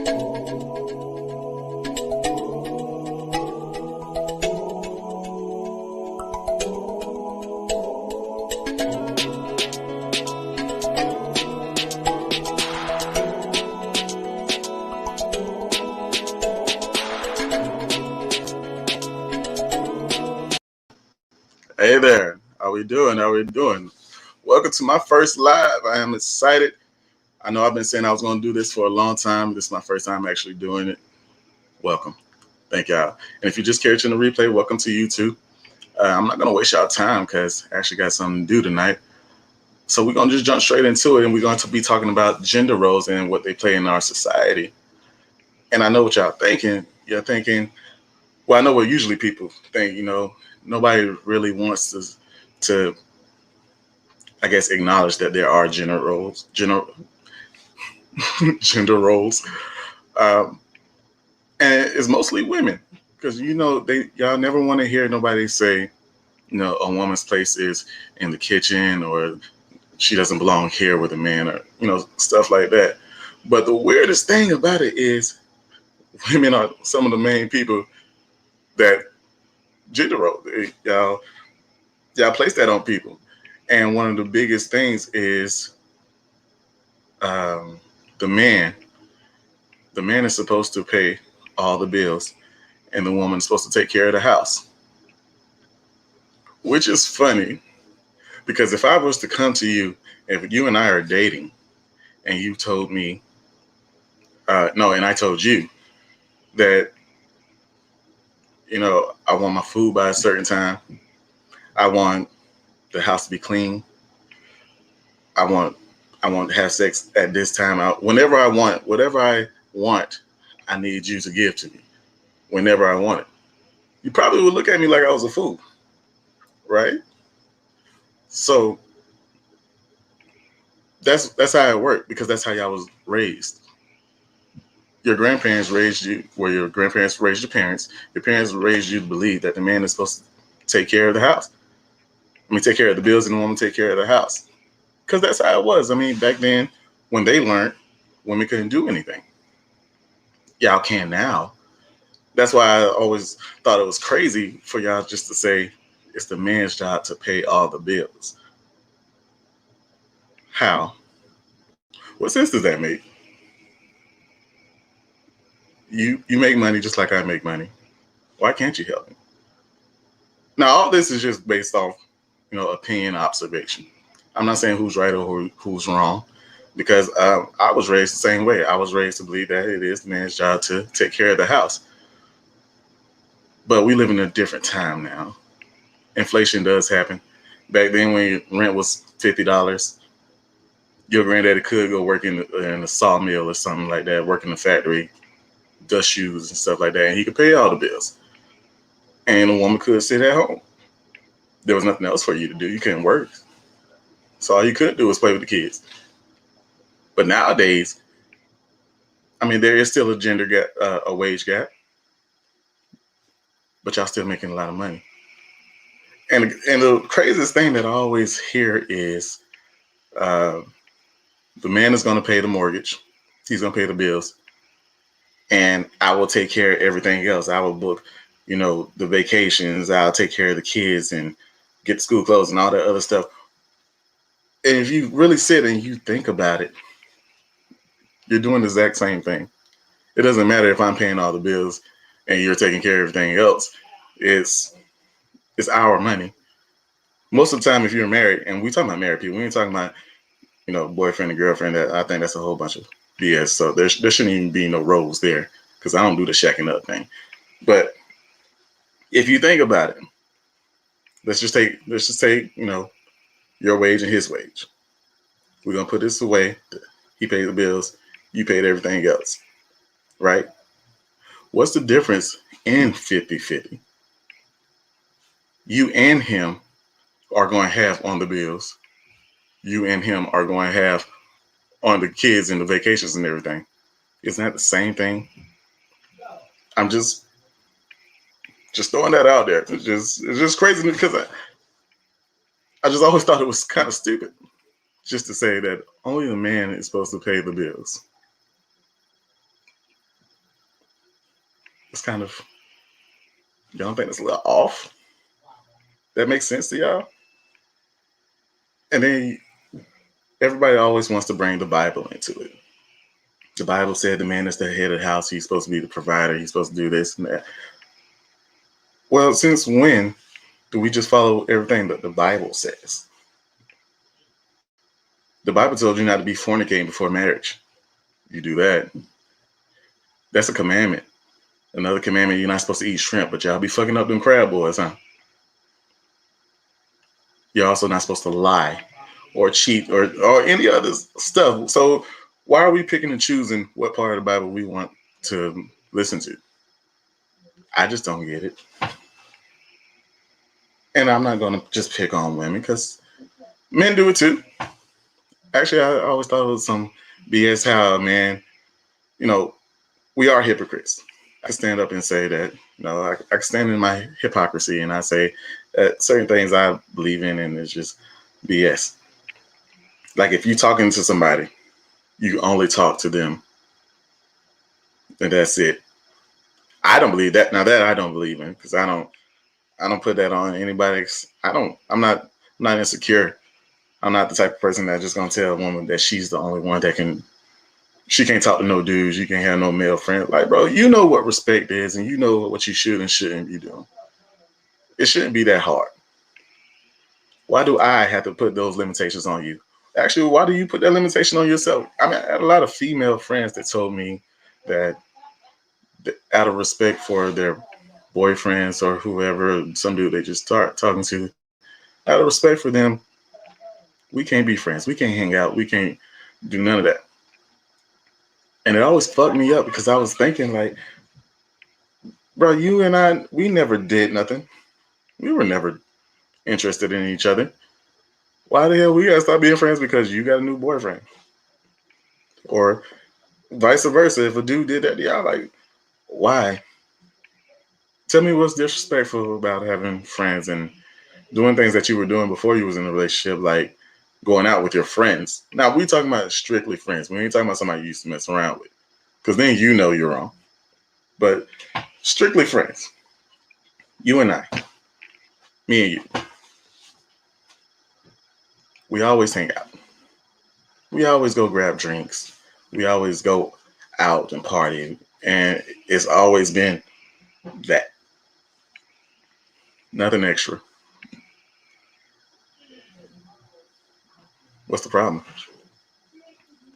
Hey there. How we doing? How we doing? Welcome to my first live. I am excited. I know I've been saying I was going to do this for a long time. This is my first time actually doing it. Welcome. Thank y'all. And if you're just catching the replay, welcome to YouTube. I'm not going to waste y'all time because I actually got something to do tonight. So we're going to just jump straight into it, and we're going to be talking about gender roles and what they play in our society. And I know what y'all thinking. You're thinking, well, I know what usually people think, nobody really wants to I guess, acknowledge that there are gender roles, gender roles, um, and it's mostly women because y'all never want to hear nobody say, a woman's place is in the kitchen or she doesn't belong here with a man or stuff like that. But the weirdest thing about it is women are some of the main people that gender role. Y'all place that on people, and one of the biggest things is um, the man. The man is supposed to pay all the bills, and the woman is supposed to take care of the house. Which is funny because if I was to come to you, if you and I are dating, and you told me, no, and I told you that, I want my food by a certain time, I want the house to be clean, I want to have sex at this time, whenever I want, whatever I want, I need you to give to me whenever I want it. You probably would look at me like I was a fool, right? So that's how it worked because that's how y'all was raised. Your grandparents raised you, well, your grandparents raised your parents. Your parents raised you to believe that the man is supposed to take care of the house. Take care of the bills, and the woman take care of the house. Because that's how it was. Back then, when they learned, women couldn't do anything. Y'all can now. That's why I always thought it was crazy for y'all just to say it's the man's job to pay all the bills. How? What sense does that make? You make money just like I make money. Why can't you help me? Now, all this is just based off, opinion, observation. I'm not saying who's right or who's wrong, because I was raised the same way. I was raised to believe that it is the man's job to take care of the house. But we live in a different time now. Inflation does happen. Back then, when rent was $50, your granddaddy could go work in a sawmill or something like that, work in a factory, dust shoes and stuff like that, and he could pay all the bills. And a woman could sit at home. There was nothing else for you to do. You couldn't work. So all you could do was play with the kids. But nowadays, there is still a gender gap, a wage gap, but y'all still making a lot of money. And the craziest thing that I always hear is the man is going to pay the mortgage. He's going to pay the bills. And I will take care of everything else. I will book, the vacations. I'll take care of the kids and get the school clothes and all that other stuff. And if you really sit and you think about it, you're doing the exact same thing. It doesn't matter if I'm paying all the bills and you're taking care of everything else. It's our money. Most of the time, if you're married, and we're talking about married people, we ain't talking about, boyfriend and girlfriend. I think that's a whole bunch of BS. So there shouldn't even be no roles there because I don't do the shacking up thing. But if you think about it, let's just take, your wage and his wage. We're going to put this away. He paid the bills. You paid everything else. Right? What's the difference in 50-50? You and him are going to have on the bills. You and him are going to have on the kids and the vacations and everything. Isn't that the same thing? I'm just throwing that out there. It's just crazy because I just always thought it was kind of stupid just to say that only the man is supposed to pay the bills. It's kind of, y'all don't think that's a little off? That makes sense to y'all? And then everybody always wants to bring the Bible into it. The Bible said the man is the head of the house. He's supposed to be the provider. He's supposed to do this and that. Well, since when do we just follow everything that the Bible says? The Bible told you not to be fornicating before marriage. You do that. That's a commandment. Another commandment, you're not supposed to eat shrimp, but y'all be fucking up them crab boys, huh? You're also not supposed to lie or cheat or any other stuff. So why are we picking and choosing what part of the Bible we want to listen to? I just don't get it. And I'm not going to just pick on women because men do it too. Actually, I always thought it was some BS how, man, you know, we are hypocrites. I can stand up and say that, I can stand in my hypocrisy and I say that certain things I believe in and it's just BS. Like if you're talking to somebody, you only talk to them and that's it. I don't believe that. Now that I don't believe in because I don't put that on anybody. I'm not insecure. I'm not the type of person that's just gonna tell a woman that she's the only one that she can't talk to no dudes. You can't have no male friends. Like, bro, you know what respect is and you know what you should and shouldn't be doing. It shouldn't be that hard. Why do I have to put those limitations on you? Actually, why do you put that limitation on yourself? I mean, I had a lot of female friends that told me that out of respect for their boyfriends or whoever, some dude they just start talking to, out of respect for them, we can't be friends. We can't hang out. We can't do none of that. And it always fucked me up because I was thinking like, bro, you and I, we never did nothing. We were never interested in each other. Why the hell we gotta stop being friends because you got a new boyfriend? Or vice versa. If a dude did that to y'all, like, why? Tell me what's disrespectful about having friends and doing things that you were doing before you was in a relationship, like going out with your friends. Now we talking about strictly friends. We ain't talking about somebody you used to mess around with. Because then you know you're wrong. But strictly friends. You and I. Me and you. We always hang out. We always go grab drinks. We always go out and party. And it's always been that. Nothing extra. What's the problem?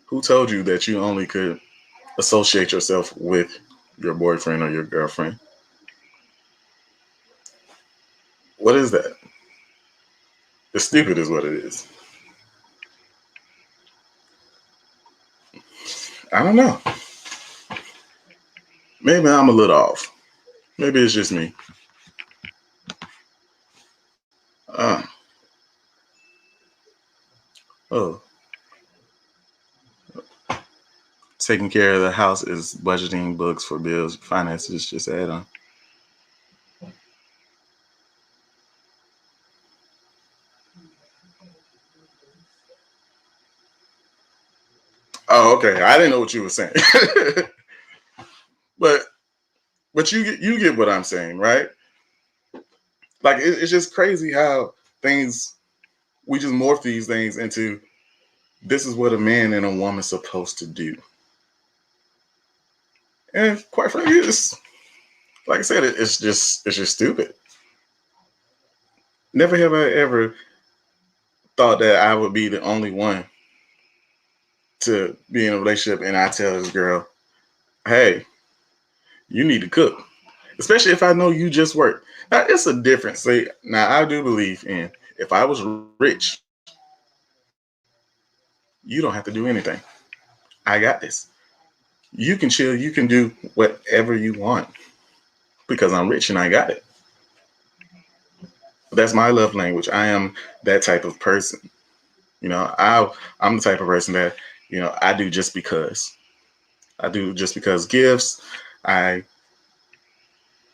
Who told you that you only could associate yourself with your boyfriend or your girlfriend? What is that? It's stupid is what it is. I don't know. Maybe I'm a little off. Maybe it's just me. Uh, oh, taking care of the house is budgeting, books for bills, finances, just add on. Oh, okay. I didn't know what you were saying, but you get what I'm saying, right? Like it's just crazy how things we just morph these things into this is what a man and a woman's supposed to do, and quite frankly, it's like I said, it's just stupid. Never have I ever thought that I would be the only one to be in a relationship and I tell this girl, hey, you need to cook. Especially if I know you just work. Now it's a difference. Say now I do believe in if I was rich, you don't have to do anything. I got this. You can chill, you can do whatever you want because I'm rich and I got it. That's my love language. I am that type of person. I'm the type of person that, I do just because. I do just because gifts. I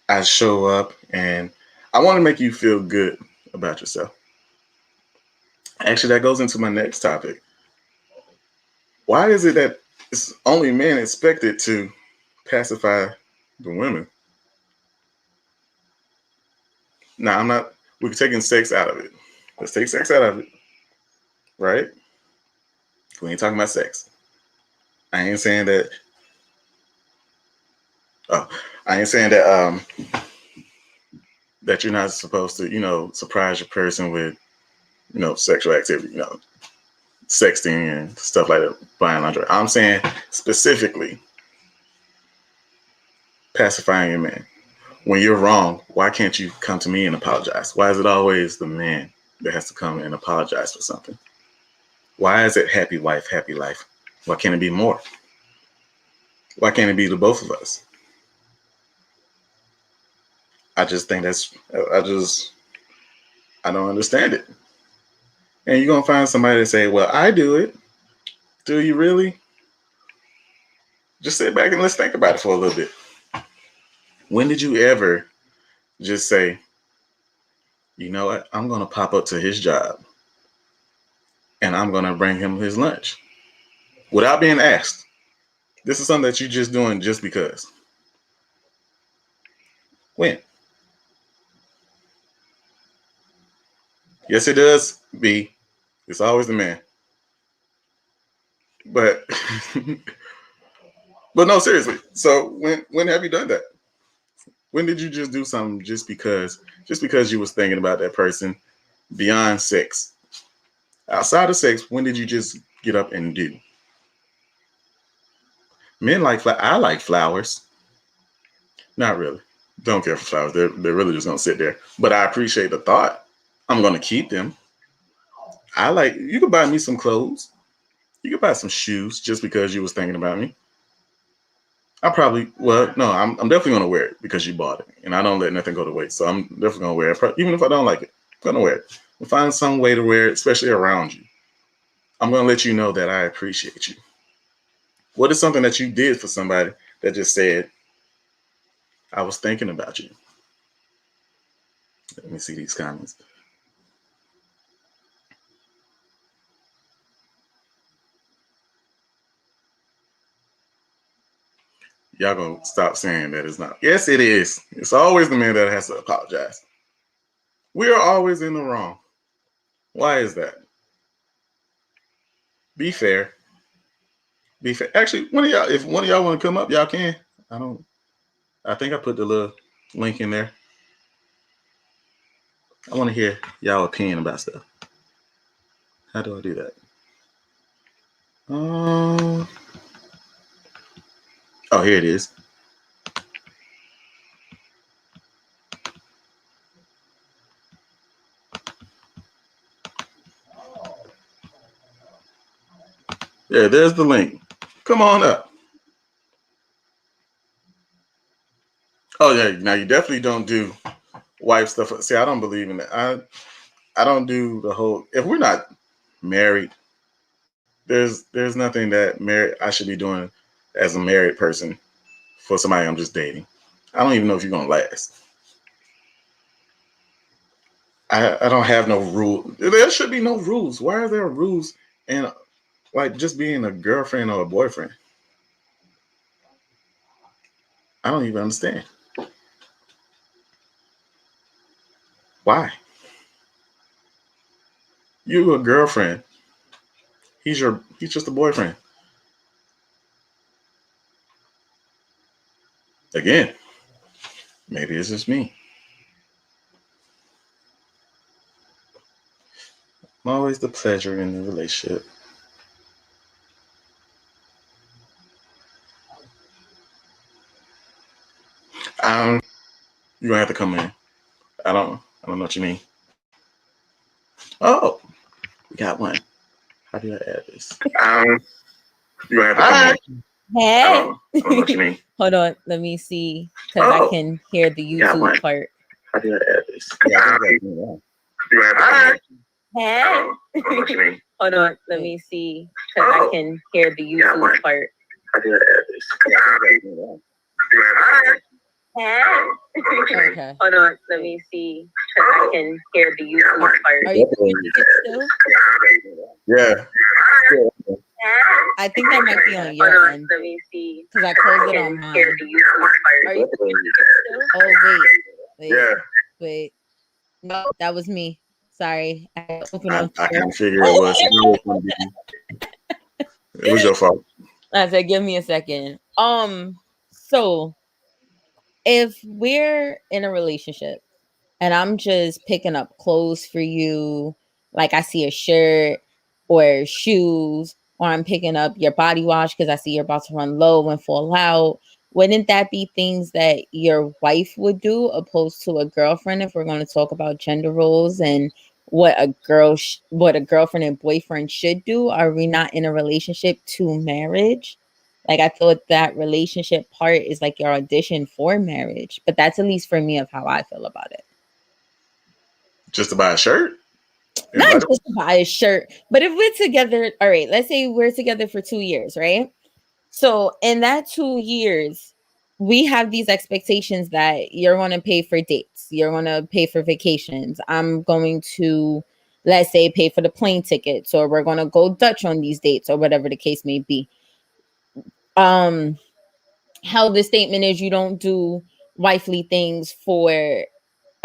I show up and I want to make you feel good about yourself. Actually, that goes into my next topic. Why is it that it's only men expected to pacify the women? Now I'm not. We're taking sex out of it. Let's take sex out of it, right? We ain't talking about sex. I ain't saying that. Oh, I ain't saying that. That you're not supposed to, surprise your person with, sexual activity, sexting and stuff like that, buying lingerie. I'm saying specifically pacifying your man. When you're wrong, why can't you come to me and apologize? Why is it always the man that has to come and apologize for something? Why is it happy wife, happy life? Why can't it be more? Why can't it be the both of us? I just think I don't understand it. And you're going to find somebody to say, well, I do it. Do you really? Just sit back and let's think about it for a little bit. When did you ever just say, you know what? I'm going to pop up to his job and I'm going to bring him his lunch without being asked. This is something that you're just doing just because. When? Yes, it does, B. It's always the man. But but no, seriously. So when have you done that? When did you just do something just because you was thinking about that person beyond sex? Outside of sex, when did you just get up and do? Men like I like flowers. Not really. Don't care for flowers. They're really just gonna sit there. But I appreciate the thought. I'm gonna keep them. You could buy me some clothes. You could buy some shoes just because you was thinking about me. I'm definitely gonna wear it because you bought it, and I don't let nothing go to waste. So I'm definitely gonna wear it, even if I don't like it. I'm gonna wear it. We'll find some way to wear it, especially around you. I'm gonna let you know that I appreciate you. What is something that you did for somebody that just said, I was thinking about you? Let me see these comments. Y'all gonna stop saying that it's not. Yes, it is. It's always the man that has to apologize. We are always in the wrong. Why is that? Be fair. Be fair. Actually, if one of y'all want to come up, y'all can. I think I put the little link in there. I want to hear y'all opinion about stuff. How do I do that? Oh, here it is. Yeah, there's the link. Come on up. Oh yeah, now you definitely don't do wife stuff. See, I don't believe in that. I don't do the whole. If we're not married, there's nothing that I should be doing as a married person for somebody I'm just dating. I don't even know if you're gonna last. I don't have no rule. There should be no rules. Why are there rules and like just being a girlfriend or a boyfriend? I don't even understand. Why? You a girlfriend. He's just a boyfriend. Again, maybe it's just me. Always the pleasure in the relationship. You're gonna have to come in. I don't know what you mean. Oh, we got one. How do I add this? You're gonna have to come in. Hey. I don't know what you mean. Hold on, let me see because I can hear the YouTube part. How do I add this? Yeah, Hey. Hold on, let me see because I can hear the YouTube part. How do I add this? Hey. Okay. Hold on, let me see because I can hear the YouTube part. Are you hearing it still? Yeah. I think that might be on your end. Let me see because I closed it on mine. Are you hearing it still? Oh wait. Yeah. Wait. No, that was me. Sorry. I had to open I up. kind of figured it was. It was your fault. I said, give me a second. So if we're in a relationship and I'm just picking up clothes for you, like I see a shirt or shoes, or I'm picking up your body wash because I see you're about to run low and fall out. Wouldn't that be things that your wife would do opposed to a girlfriend if we're going to talk about gender roles and what what a girlfriend and boyfriend should do? Are we not in a relationship to marriage? Like I thought that relationship part is like your audition for marriage, but that's at least for me of how I feel about it. Just to buy a shirt? Not just to buy a shirt, but if we're together, all right, let's say we're together for 2 years, right? So in that 2 years, we have these expectations that you're going to pay for dates, you're going to pay for vacations. I'm going to, let's say, pay for the plane tickets, or we're going to go Dutch on these dates, or whatever the case may be. How the statement is, you don't do wifely things for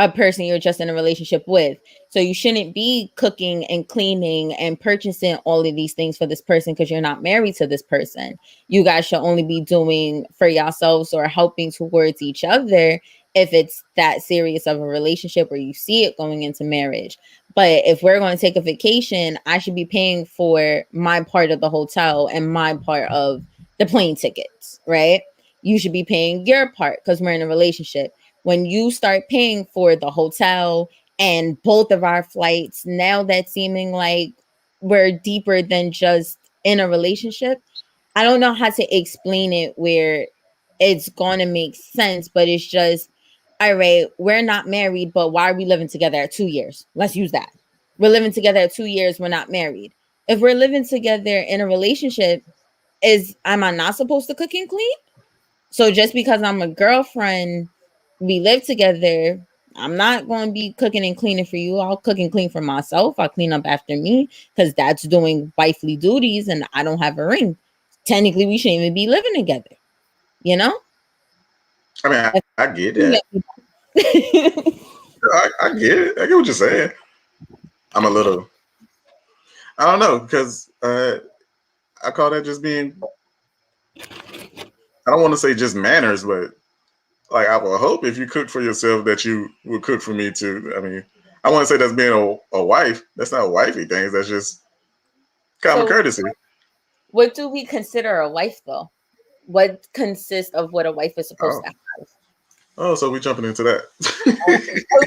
a person you're just in a relationship with. So you shouldn't be cooking and cleaning and purchasing all of these things for this person because you're not married to this person. You guys should only be doing for yourselves or helping towards each other if it's that serious of a relationship where you see it going into marriage. But if we're going to take a vacation, I should be paying for my part of the hotel and my part of the plane tickets, right? You should be paying your part because we're in a relationship. When you start paying for the hotel and both of our flights, now that's seeming like we're deeper than just in a relationship. I don't know how to explain it where it's going to make sense, but it's just, all right, we're not married, but why are we living together at 2 years? Let's use that. We're living together at 2 years, we're not married. If we're living together in a relationship, am I not supposed to cook and clean? So just because I'm a girlfriend, we live together, I'm not going to be cooking and cleaning for you. I'll cook and clean for myself. I'll clean up after me because that's doing wifely duties and I don't have a ring. Technically, we shouldn't even be living together, you know? I mean, I get that. I get it. I get what you're saying. I'm a little, I don't know, because I call that just being, I don't want to say just manners, but like I will hope if you cook for yourself that you would cook for me too. I mean, I want to say that's being a wife. That's not wifey things. That's just common courtesy. What do we consider a wife though? What consists of what a wife is supposed to have? Oh, so we're jumping into that.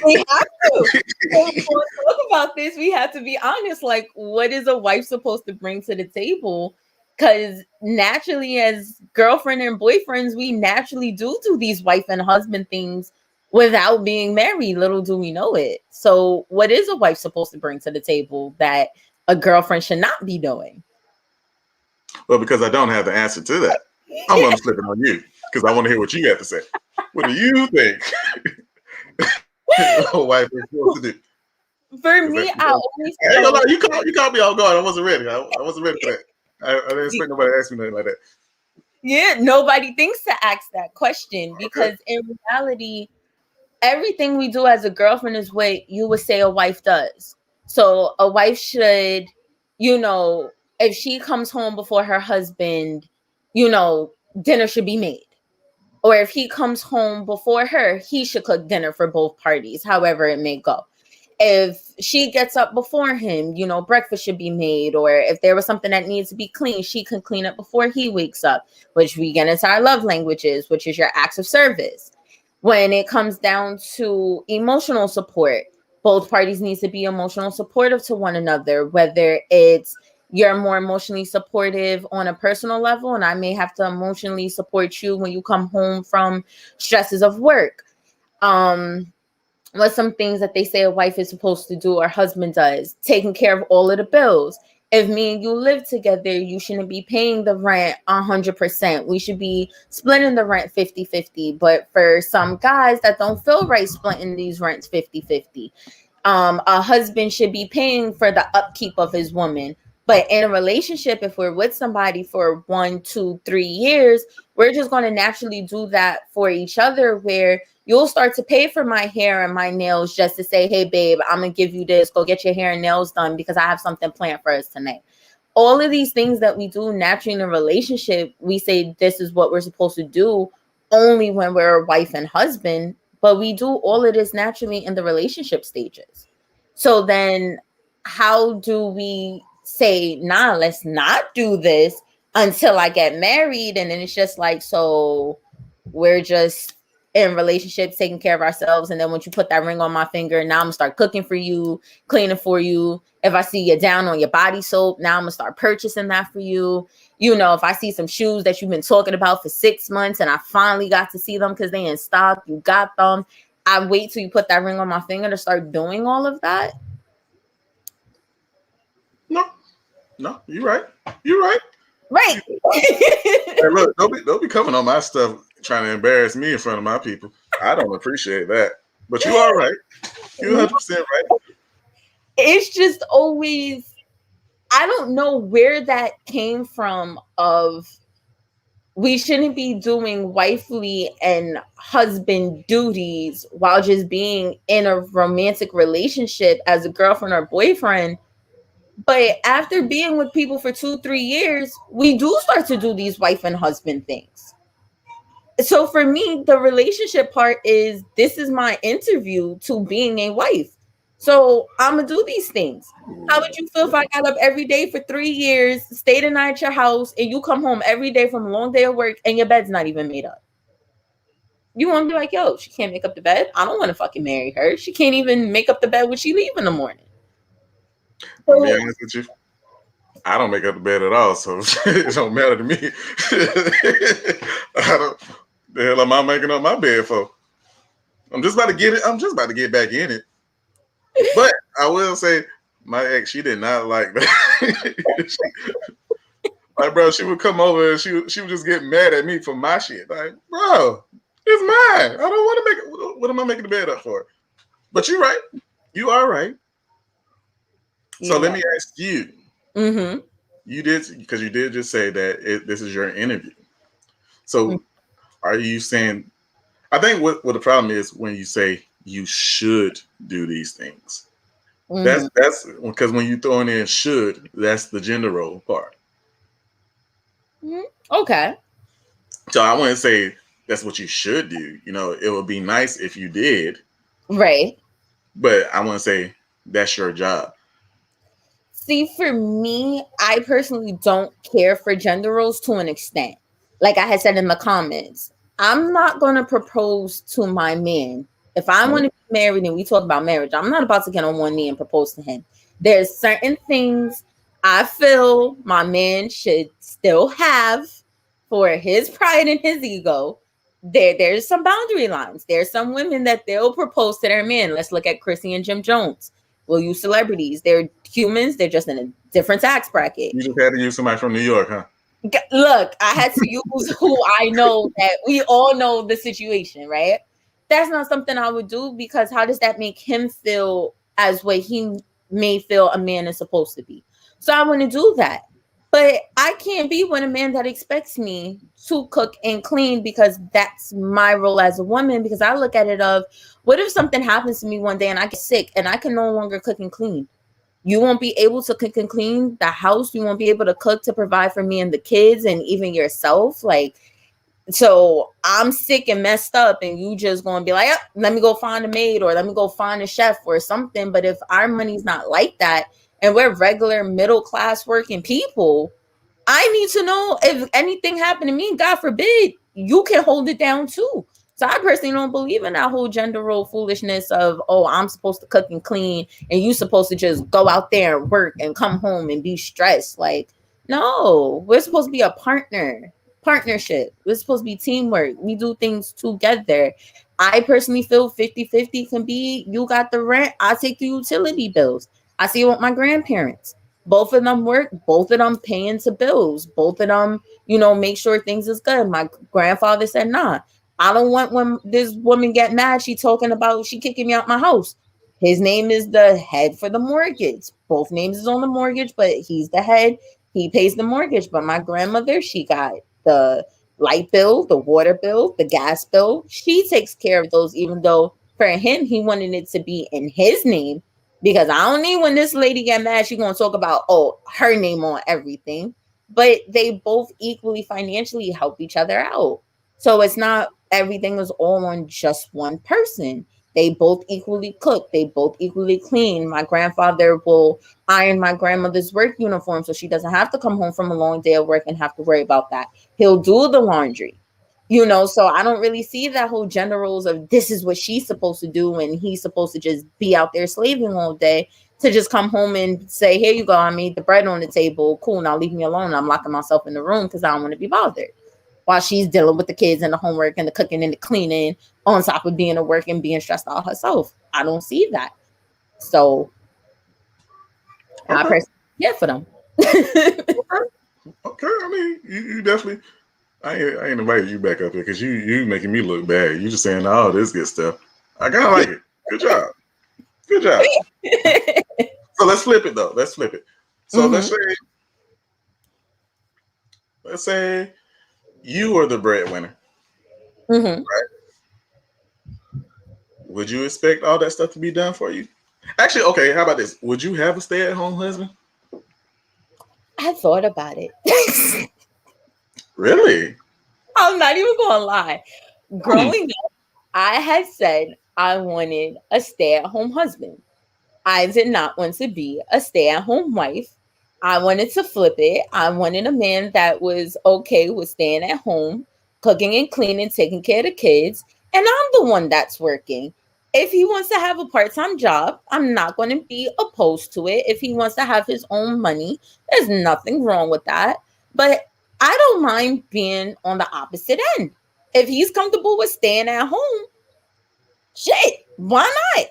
We have to. When we talk about this, we have to be honest. Like, what is a wife supposed to bring to the table? Because naturally, as girlfriend and boyfriends, we naturally do these wife and husband things without being married. Little do we know it. So, what is a wife supposed to bring to the table that a girlfriend should not be doing? Well, because I don't have the answer to that, I'm going to flip it on you because I want to hear what you have to say. What do you think a wife is supposed to do? For me, I always you caught me off guard. I wasn't ready. I wasn't ready for that. I didn't expect nobody to ask me nothing like that. Yeah, nobody thinks to ask that question because in reality, everything we do as a girlfriend is what you would say a wife does. So a wife should, if she comes home before her husband, dinner should be made. Or if he comes home before her, he should cook dinner for both parties, however it may go. If she gets up before him, breakfast should be made. Or if there was something that needs to be cleaned, she can clean it before he wakes up, which we get into our love languages, which is your acts of service. When it comes down to emotional support, both parties need to be emotional supportive to one another, whether it's you're more emotionally supportive on a personal level, and I may have to emotionally support you when you come home from stresses of work. What's some things that they say a wife is supposed to do or husband does? Taking care of all of the bills. If me and you live together, you shouldn't be paying the rent 100%. We should be splitting the rent 50-50. But for some guys that don't feel right splitting these rents 50-50, a husband should be paying for the upkeep of his woman. But in a relationship, if we're with somebody for 1, 2, 3 years, we're just going to naturally do that for each other, where you'll start to pay for my hair and my nails just to say, hey, babe, I'm going to give you this. Go get your hair and nails done because I have something planned for us tonight. All of these things that we do naturally in a relationship, we say this is what we're supposed to do only when we're a wife and husband, but we do all of this naturally in the relationship stages. So then how do we say, nah, let's not do this until I get married? And then it's just like, so we're just in relationships taking care of ourselves, and then once you put that ring on my finger, now I'm gonna start cooking for you, cleaning for you. If I see you down on your body soap, now I'm gonna start purchasing that for you. You know, if I see some shoes that you've been talking about for 6 months and I finally got to see them because they in stock, you got them, I wait till you put that ring on my finger to start doing all of that. No, no, you're right. You're right. Right. Hey, look, don't be coming on my stuff trying to embarrass me in front of my people. I don't appreciate that. But you are right. You're 100% right. It's just always, I don't know where that came from of we shouldn't be doing wifely and husband duties while just being in a romantic relationship as a girlfriend or boyfriend. But after being with people for 2, 3 years, we do start to do these wife and husband things. So for me, the relationship part is this is my interview to being a wife. So I'm gonna do these things. How would you feel if I got up every day for 3 years, stayed the night at your house, and you come home every day from a long day of work and your bed's not even made up? You want to be like, yo, she can't make up the bed. I don't want to fucking marry her. She can't even make up the bed when she leave in the morning. I'll be honest with you. I don't make up the bed at all, so it don't matter to me. I don't. The hell am I making up my bed for? I'm just about to get it. I'm just about to get back in it. But I will say, my ex, she did not like that. Like, bro, she would come over and she would just get mad at me for my shit. Like, bro, it's mine. I don't want to make it. What am I making the bed up for? But you're right. You are right. So let me ask you. Mm-hmm. You did, because you did just say that this is your interview. So are you saying, I think what the problem is when you say you should do these things. Mm-hmm. That's because when you throwing in should, that's the gender role part. Mm-hmm. Okay. So I wouldn't say that's what you should do. You know, it would be nice if you did. Right. But I wouldn't say that's your job. See, for me, I personally don't care for gender roles to an extent. Like I had said in the comments, I'm not going to propose to my man. If I want to be married and we talk about marriage, I'm not about to get on one knee and propose to him. There's certain things I feel my man should still have for his pride and his ego. There's some boundary lines. There's some women that they'll propose to their man. Let's look at Chrissy and Jim Jones. We'll use celebrities. They're humans. They're just in a different tax bracket. You just had to use somebody from New York, huh? Look, I had to use who I know that we all know the situation, right? That's not something I would do because how does that make him feel as what he may feel a man is supposed to be? So I want to do that. But I can't be with a man that expects me to cook and clean because that's my role as a woman. Because I look at it of, what if something happens to me one day and I get sick and I can no longer cook and clean? You won't be able to cook and clean the house. You won't be able to cook to provide for me and the kids and even yourself. Like, so I'm sick and messed up and you just going to be like, oh, let me go find a maid or let me go find a chef or something. But if our money's not like that, and we're regular middle class working people, I need to know if anything happened to me, God forbid, you can hold it down too. So I personally don't believe in that whole gender role foolishness of, oh, I'm supposed to cook and clean and you supposed to just go out there and work and come home and be stressed. Like, no, we're supposed to be a partnership. We're supposed to be teamwork. We do things together. I personally feel 50-50 can be, you got the rent, I take the utility bills. I see it with my grandparents. Both of them work, both of them pay into bills, both of them, make sure things is good. My grandfather said, nah, I don't want when this woman get mad, she talking about she kicking me out my house. His name is the head for the mortgage. Both names is on the mortgage, but he's the head. He pays the mortgage. But my grandmother, she got the light bill, the water bill, the gas bill. She takes care of those, even though for him, he wanted it to be in his name. Because I don't need when this lady get mad, she's gonna talk about her name on everything. But they both equally financially help each other out. So it's not everything is all on just one person. They both equally cook. They both equally clean. My grandfather will iron my grandmother's work uniform so she doesn't have to come home from a long day of work and have to worry about that. He'll do the laundry. So I don't really see that whole gender roles of this is what she's supposed to do and he's supposed to just be out there slaving all day to just come home and say, here you go, I made the bread on the table. Cool, now leave me alone. I'm locking myself in the room because I don't want to be bothered. While she's dealing with the kids and the homework and the cooking and the cleaning on top of being at work and being stressed out herself. I don't see that. So I personally care for them. Okay. I mean, you definitely. I ain't invited you back up here because you making me look bad. You just saying all this good stuff. I kind of like it. Good job. Good job. So let's flip it though. Let's flip it. So let's say you are the breadwinner. Right? Would you expect all that stuff to be done for you? Actually, okay, how about this? Would you have a stay-at-home husband? I thought about it. Really? I'm not even gonna lie. Growing up, I had said I wanted a stay-at-home husband. I did not want to be a stay-at-home wife. I wanted to flip it. I wanted a man that was okay with staying at home, cooking and cleaning, taking care of the kids, and I'm the one that's working. If he wants to have a part-time job, I'm not going to be opposed to it. If he wants to have his own money, there's nothing wrong with that. But I don't mind being on the opposite end. If he's comfortable with staying at home, shit, why not?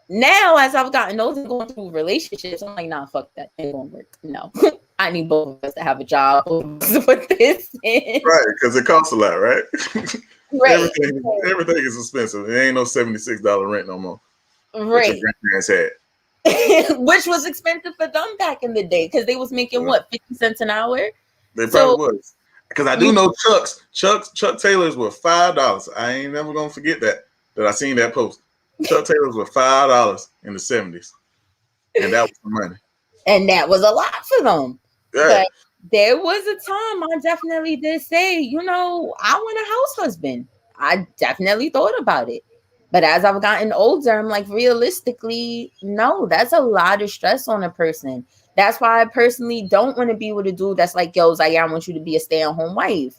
Now, as I've gotten older, going through relationships, I'm like, nah, fuck that. It won't work. No, I need both of us to have a job. With this, right? Because it costs a lot, right? Right. Everything is expensive. It ain't no $76 rent no more. Right. Your grandparents had. Which was expensive for them back in the day because they was making what, 50 cents an hour? They probably was. Because I do know Chuck Taylors were $5. I ain't never gonna forget that I seen that post. Chuck Taylors were $5 in the 70s. And that was the money. And that was a lot for them. Yeah. But there was a time I definitely did say, I want a house husband. I definitely thought about it. But as I've gotten older, I'm like, realistically, no, that's a lot of stress on a person. That's why I personally don't want to be with a dude that's like, yo, Zaya, I want you to be a stay-at-home wife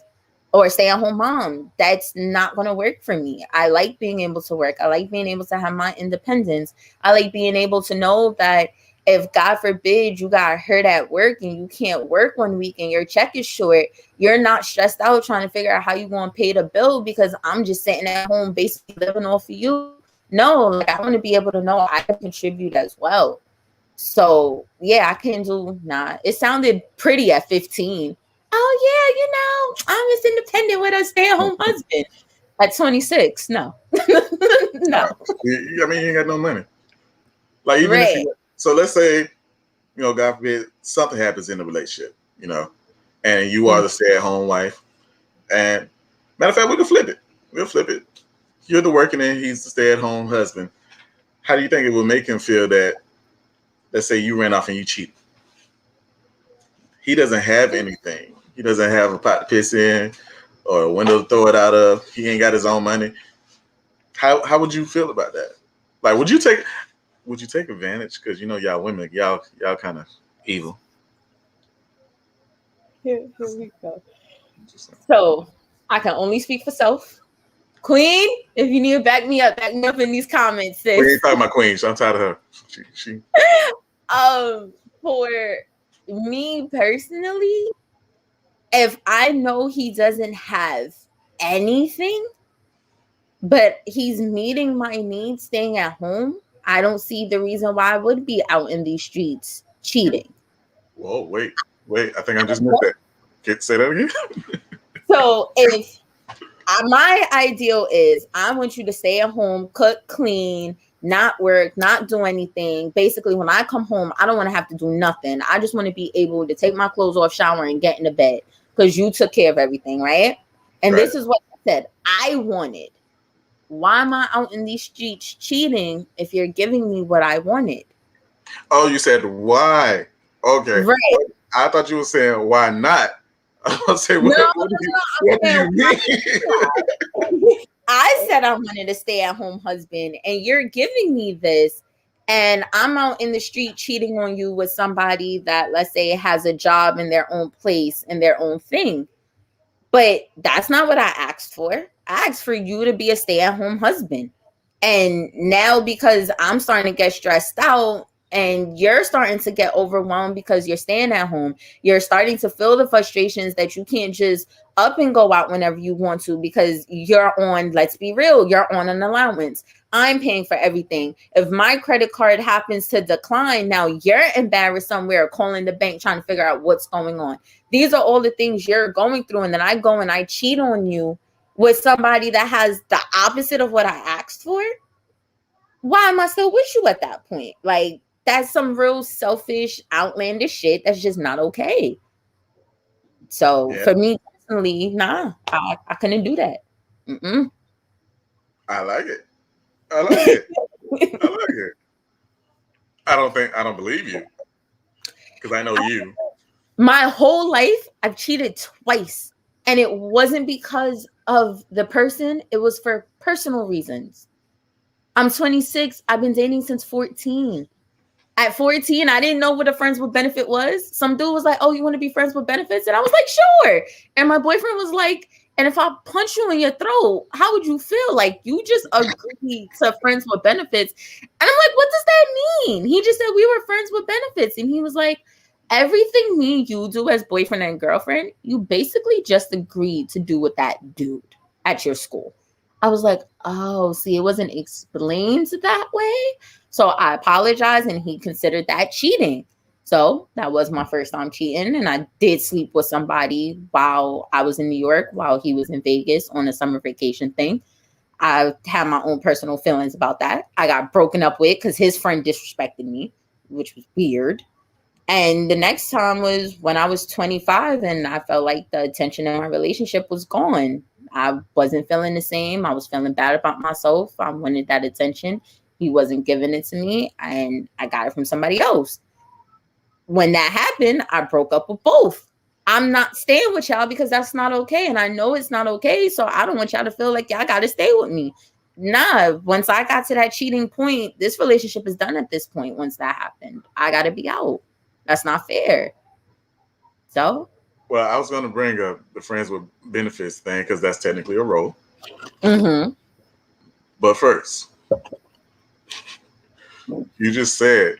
or a stay-at-home mom. That's not going to work for me. I like being able to work. I like being able to have my independence. I like being able to know that if God forbid you got hurt at work and you can't work one week and your check is short, you're not stressed out trying to figure out how you're going to pay the bill because I'm just sitting at home basically living off of you. No, like I want to be able to know I can contribute as well. So yeah, I can do It sounded pretty at 15. Oh yeah, I'm just independent with a stay-at-home husband. At 26, no. No. I mean, you ain't got no money. Like even if so let's say, God forbid, something happens in the relationship, and you are the stay-at-home wife. And matter of fact, we can flip it. We'll flip it. You're the working and he's the stay-at-home husband. How do you think it would make him feel that, let's say you ran off and you cheated? He doesn't have anything. He doesn't have a pot to piss in or a window to throw it out of. He ain't got his own money. How would you feel about that? Like, would you take advantage? Because y'all women, y'all kind of evil. Here we go. So I can only speak for self. Queen, if you need to back me up in these comments. Sis. We ain't talking about Queen. So I'm tired of her. She. For me personally, if I know he doesn't have anything, but he's meeting my needs, staying at home, I don't see the reason why I would be out in these streets cheating. Whoa, wait. I think I just missed that. Can't say that again. So if my ideal is I want you to stay at home, cook, clean, not work, not do anything. Basically, when I come home, I don't want to have to do nothing. I just want to be able to take my clothes off, shower, and get into bed because you took care of everything, right? And Right. this is what I said I wanted. Why am I out in these streets cheating if you're giving me what I wanted? Oh, you said why? Okay. Right. I thought you were saying why not. I was saying, No, what do you mean? I said I wanted a stay-at-home husband, and you're giving me this, and I'm out in the street cheating on you with somebody that, let's say, has a job in their own place and their own thing. But that's not what I asked for. I asked for you to be a stay-at-home husband. And now because I'm starting to get stressed out and you're starting to get overwhelmed because you're staying at home, you're starting to feel the frustrations that you can't just up and go out whenever you want to because you're on, let's be real, you're on an allowance. I'm paying for everything. If my credit card happens to decline, now you're embarrassed somewhere calling the bank trying to figure out what's going on. These are all the things you're going through. And then I go and I cheat on you with somebody that has the opposite of what I asked for. Why am I still with you at that point? Like, that's some real selfish, outlandish shit that's just not okay. So Yeah, for me personally, nah, I couldn't do that. Mm-mm. I like it. I like it. I like it. I don't believe you because I know you. My whole life, I've cheated twice. And it wasn't because of the person, it was for personal reasons. I'm 26. I've been dating since 14. At 14, I didn't know what a friends with benefit was. Some dude was like, "Oh, you want to be friends with benefits?" And I was like, "Sure." And my boyfriend was like, "And if I punch you in your throat, how would you feel?" Like, you just agreed to friends with benefits. And I'm like, "What does that mean?" He just said we were friends with benefits. And he was like, "Everything me and you do as boyfriend and girlfriend, you basically just agreed to do with that dude at your school." I was like, "Oh, see, it wasn't explained that way." So I apologized, and he considered that cheating. So that was my first time cheating. And I did sleep with somebody while I was in New York, while he was in Vegas on a summer vacation thing. I had my own personal feelings about that. I got broken up with because his friend disrespected me, which was weird. And the next time was when I was 25 and I felt like the attention in my relationship was gone. I wasn't feeling the same. I was feeling bad about myself. I wanted that attention. He wasn't giving it to me and I got it from somebody else. When that happened, I broke up with both. I'm not staying with y'all because that's not okay. And I know it's not okay. So I don't want y'all to feel like y'all got to stay with me. Nah, once I got to that cheating point, this relationship is done at this point. Once that happened, I got to be out. That's not fair. So, Well, I was going to bring up the friends with benefits thing because that's technically a role. mm-hmm. But first, you just said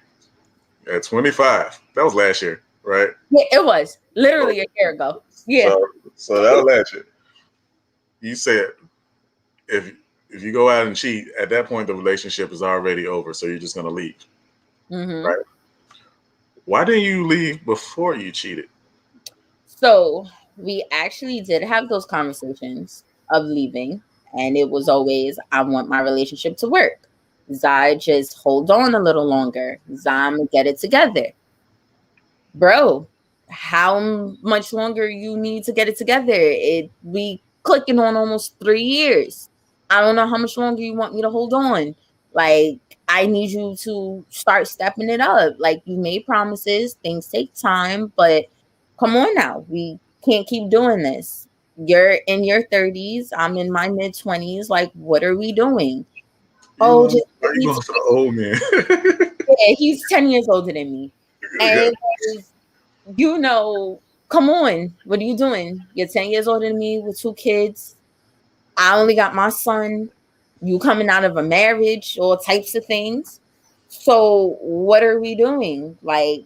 at 25, that was last year, right? Yeah, it was literally a year ago. Yeah. So that was last year. You said if you go out and cheat, at that point the relationship is already over, so you're just going to leave, Mm-hmm. right? Why didn't you leave before you cheated? So we actually did have those conversations of leaving, and it was always, I want my relationship to work. Zai, just hold on a little longer. Zai, get it together. Bro, how much longer you need to get it together? We clicking on almost 3 years. I don't know how much longer you want me to hold on. Like, I need you to start stepping it up. Like, you made promises, things take time, but come on now. We can't keep doing this. You're in your 30s, I'm in my mid 20s. Like, what are we doing? Oh, just Are you going for the old man? yeah, he's 10 years older than me. And Yeah. it was, come on, what are you doing? You're 10 years older than me with 2 kids. I only got my son. You coming out of a marriage, all types of things. So what are we doing? Like,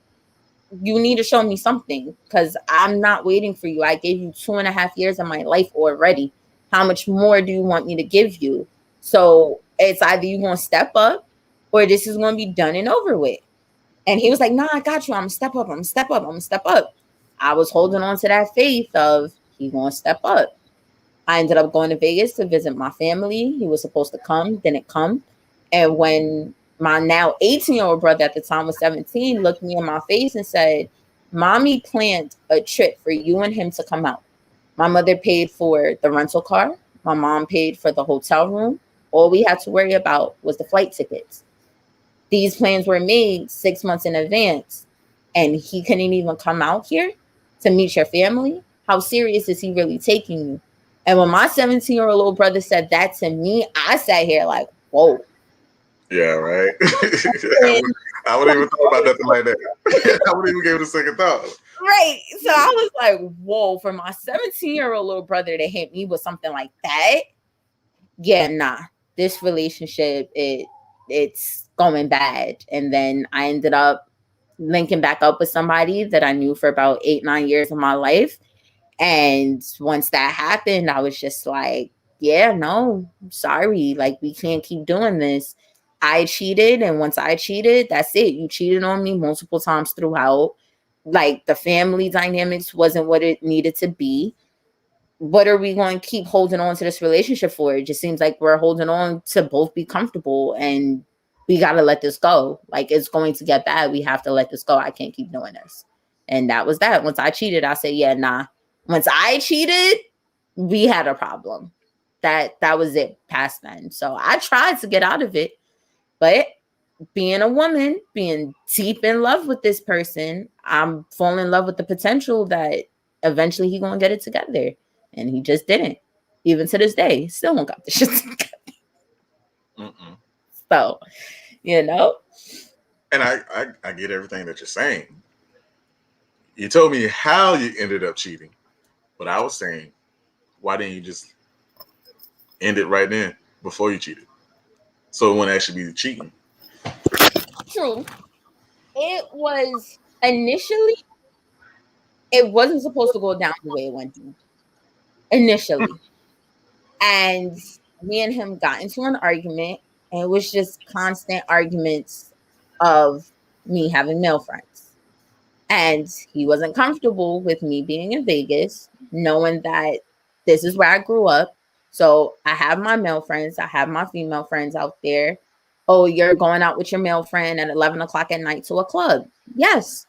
you need to show me something because I'm not waiting for you. I gave you 2.5 years of my life already. How much more do you want me to give you? So it's either you going to step up or this is going to be done and over with. And he was like, "Nah, I got you. I'm gonna step up. I'm gonna step up. I'm gonna step up." I was holding on to that faith of he gonna step up. I ended up going to Vegas to visit my family. He was supposed to come, didn't come. And when my now 18-year-old brother at the time was 17, looked me in my face and said, Mommy planned a trip for you and him to come out. My mother paid for the rental car. My mom paid for the hotel room. All we had to worry about was the flight tickets. These plans were made 6 months in advance, and he couldn't even come out here to meet your family. How serious is he really taking you? And when my 17-year-old little brother said that to me, I sat here like, whoa. Yeah, right. I wouldn't even thought about nothing like that. I wouldn't even give it a second thought. Right. So I was like, whoa, for my 17-year-old little brother to hit me with something like that. Yeah, nah. This relationship, it's going bad. And then I ended up linking back up with somebody that I knew for about 8-9 years of my life. And once that happened, I was just like, yeah, no, sorry. Like, we can't keep doing this. I cheated. And once I cheated, that's it. You cheated on me multiple times throughout. Like, the family dynamics wasn't what it needed to be. What are we going to keep holding on to this relationship for? It just seems like we're holding on to both be comfortable, and we got to let this go. Like, it's going to get bad. We have to let this go. I can't keep doing this. And that was that. Once I cheated, I said, yeah, nah. Once I cheated, we had a problem. That was it past then. So I tried to get out of it, but being a woman, being deep in love with this person, I'm falling in love with the potential that eventually he gonna get it together. And he just didn't. Even to this day, still don't got the shit together. Mm-mm. So, you know. And I get everything that you're saying. You told me how you ended up cheating, but I was saying, why didn't you just end it right then before you cheated? So it wouldn't actually be cheating. True. It was initially, it wasn't supposed to go down the way it went down. Initially. And me and him got into an argument, and it was just constant arguments of me having male friends. And he wasn't comfortable with me being in Vegas, knowing that this is where I grew up. So I have my male friends, I have my female friends out there. Oh, you're going out with your male friend at 11 o'clock at night to a club. Yes.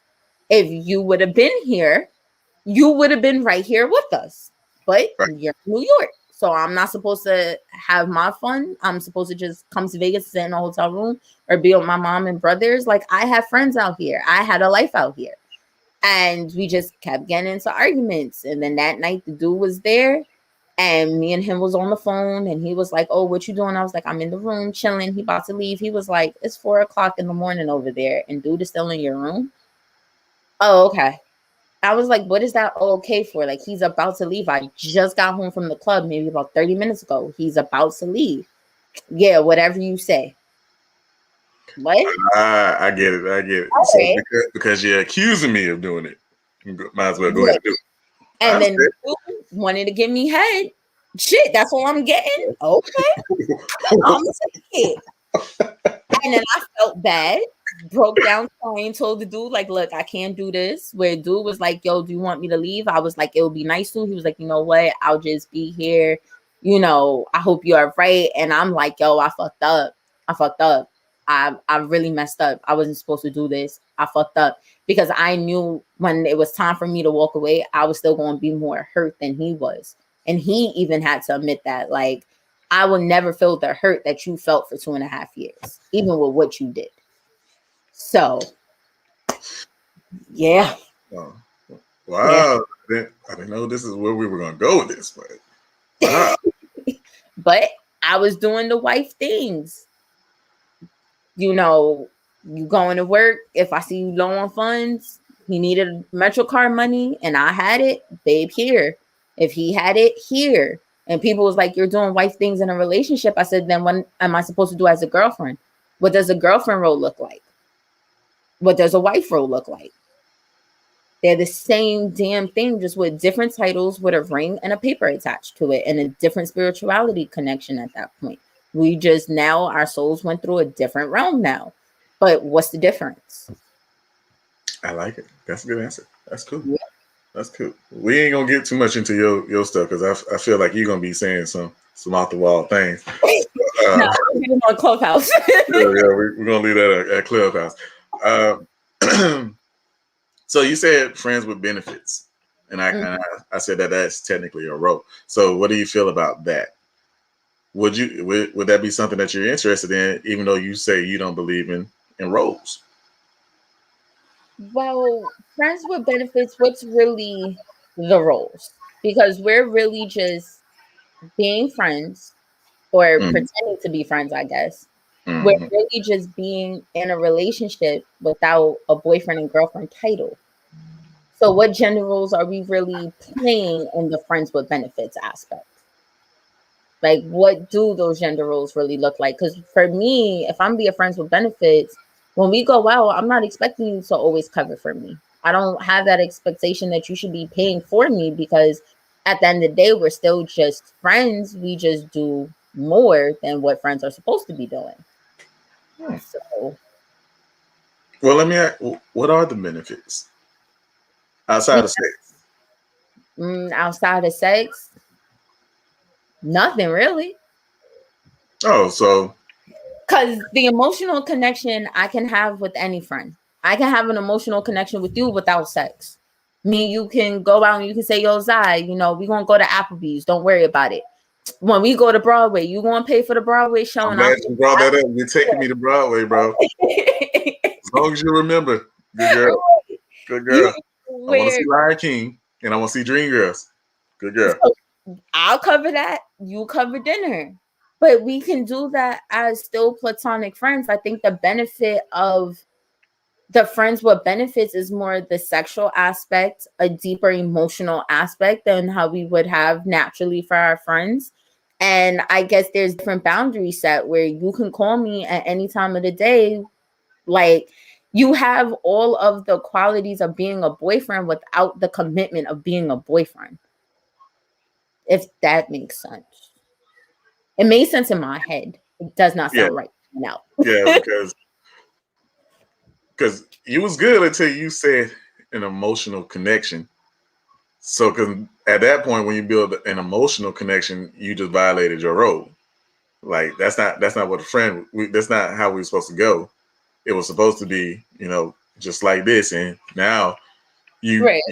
If you would have been here, you would have been right here with us. But Right. you're in New York. So I'm not supposed to have my fun. I'm supposed to just come to Vegas, sit in a hotel room, or be with my mom and brothers. Like, I have friends out here. I had a life out here. And we just kept getting into arguments. And then that night, the dude was there, and me and him was on the phone, and he was like, oh, what you doing? I was like, I'm in the room chilling. He about to leave. He was like, it's 4 o'clock in the morning over there, and dude is still in your room. Oh, okay. I was like, what is that okay for? Like, he's about to leave. I just got home from the club maybe about 30 minutes ago. He's about to leave. Yeah, whatever you say. What? I get it. I get it. Okay. So because you're accusing me of doing it, you might as well go ahead and do it. And then you wanted to give me head. Shit, that's what I'm getting. Okay. I'm take it. And then I felt bad, broke down crying, told the dude, like, look, I can't do this. Where dude was like, yo, do you want me to leave? I was like, it would be nice to. He was like, you know what? I'll just be here. You know, I hope you are right. And I'm like, yo, I fucked up. I really messed up. I wasn't supposed to do this. I fucked up because I knew when it was time for me to walk away, I was still going to be more hurt than he was. And he even had to admit that, like, I will never feel the hurt that you felt for 2.5 years, even with what you did. So, yeah. Oh, wow. Yeah. I didn't know this is where we were going to go with this, but wow. But I was doing the wife things. You know, you going to work. If I see you low on funds, he needed Metro card money and I had it, babe, here. If he had it, here. And people was like, you're doing wife things in a relationship. I said, then what am I supposed to do as a girlfriend? What does a girlfriend role look like? What does a wife role look like? They're the same damn thing, just with different titles, with a ring and a paper attached to it, and a different spirituality connection at that point. We just now, our souls went through a different realm now. But what's the difference? I like it. That's a good answer. That's cool. Yeah. That's cool. We ain't gonna get too much into your stuff because I feel like you're gonna be saying some off the wall things. No, Uh, I'm getting on Clubhouse. we're gonna leave that at Clubhouse. Uh, so you said friends with benefits, and I said that that's technically a role. So what do you feel about that? Would that be something that you're interested in, even though you say you don't believe in roles? Well, friends with benefits, what's really the roles? Because we're really just being friends or Mm-hmm. pretending to be friends, I guess. We're Mm-hmm. really just being in a relationship without a boyfriend and girlfriend title. So, what gender roles are we really playing in the friends with benefits aspect? Like, what do those gender roles really look like? Because for me, if I'm being friends with benefits, when we go out, I'm not expecting you to always cover for me. I don't have that expectation that you should be paying for me because at the end of the day, we're still just friends. We just do more than what friends are supposed to be doing. Hmm. So, Well, let me ask, what are the benefits outside of sex? outside of sex, nothing really. Oh, so Because the emotional connection I can have with any friend, I can have an emotional connection with you without sex. Me, you can go out and you can say, yo, Zai, we're going to go to Applebee's. Don't worry about it. When we go to Broadway, you going to pay for the Broadway show I'm and I'll glad pay you brought that up. You're taking for me to Broadway, bro. it. As long as you remember, good girl, good You girl. I want to where see Lion King and I want to see Dream Girls. Good girl. so I'll cover that, you cover dinner. But we can do that as still platonic friends. I think the benefit of the friends with benefits is more the sexual aspect, a deeper emotional aspect than how we would have naturally for our friends. And I guess there's different boundaries set where you can call me at any time of the day. Like you have all of the qualities of being a boyfriend without the commitment of being a boyfriend. If that makes sense. It made sense in my head. It does not Yeah, sound right now. yeah, because you was good until you said an emotional connection. So, because at that point, when you build an emotional connection, you just violated your role. Like that's not what a friend. That's not how we were supposed to go. It was supposed to be, just like this, and now you Right.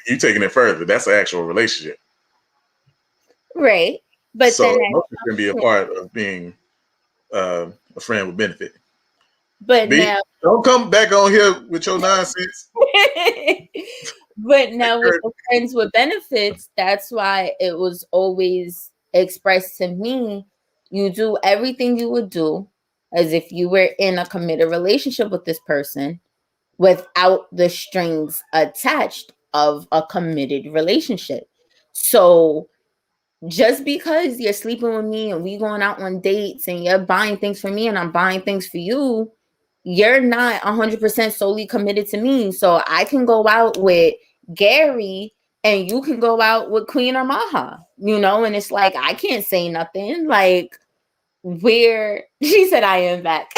you taking it further. That's an actual relationship. Right. But then So emotions can be a part of being a friend with benefit. but B, now don't come back on here with your nonsense. but now with the friends with benefits, that's why it was always expressed to me. You do everything you would do as if you were in a committed relationship with this person without the strings attached of a committed relationship. So just because you're sleeping with me and we going out on dates and you're buying things for me and I'm buying things for you, you're not 100% solely committed to me. So I can go out with Gary and you can go out with Queen or Maha, and it's like, I can't say nothing. Like, where she said, I am back.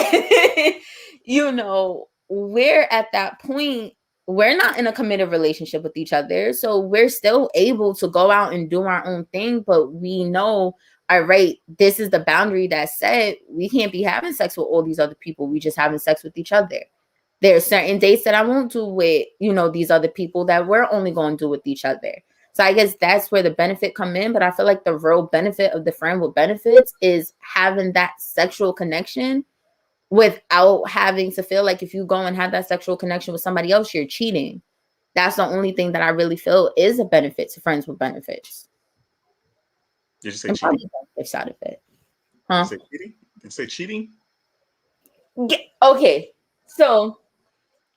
We're at that point, we're not in a committed relationship with each other. So we're still able to go out and do our own thing, but we know, all right, this is the boundary that's set. We can't be having sex with all these other people. We just having sex with each other. There's certain dates that I won't do with, these other people that we're only going to do with each other. So I guess that's where the benefit come in. But I feel like the real benefit of the friend with benefits is having that sexual connection without having to feel like if you go and have that sexual connection with somebody else, you're cheating. That's the only thing that I really feel is a benefit to friends with benefits. Did you say And cheating? probably the negative side of it. Did you Huh? say cheating? Did you say cheating? Okay. So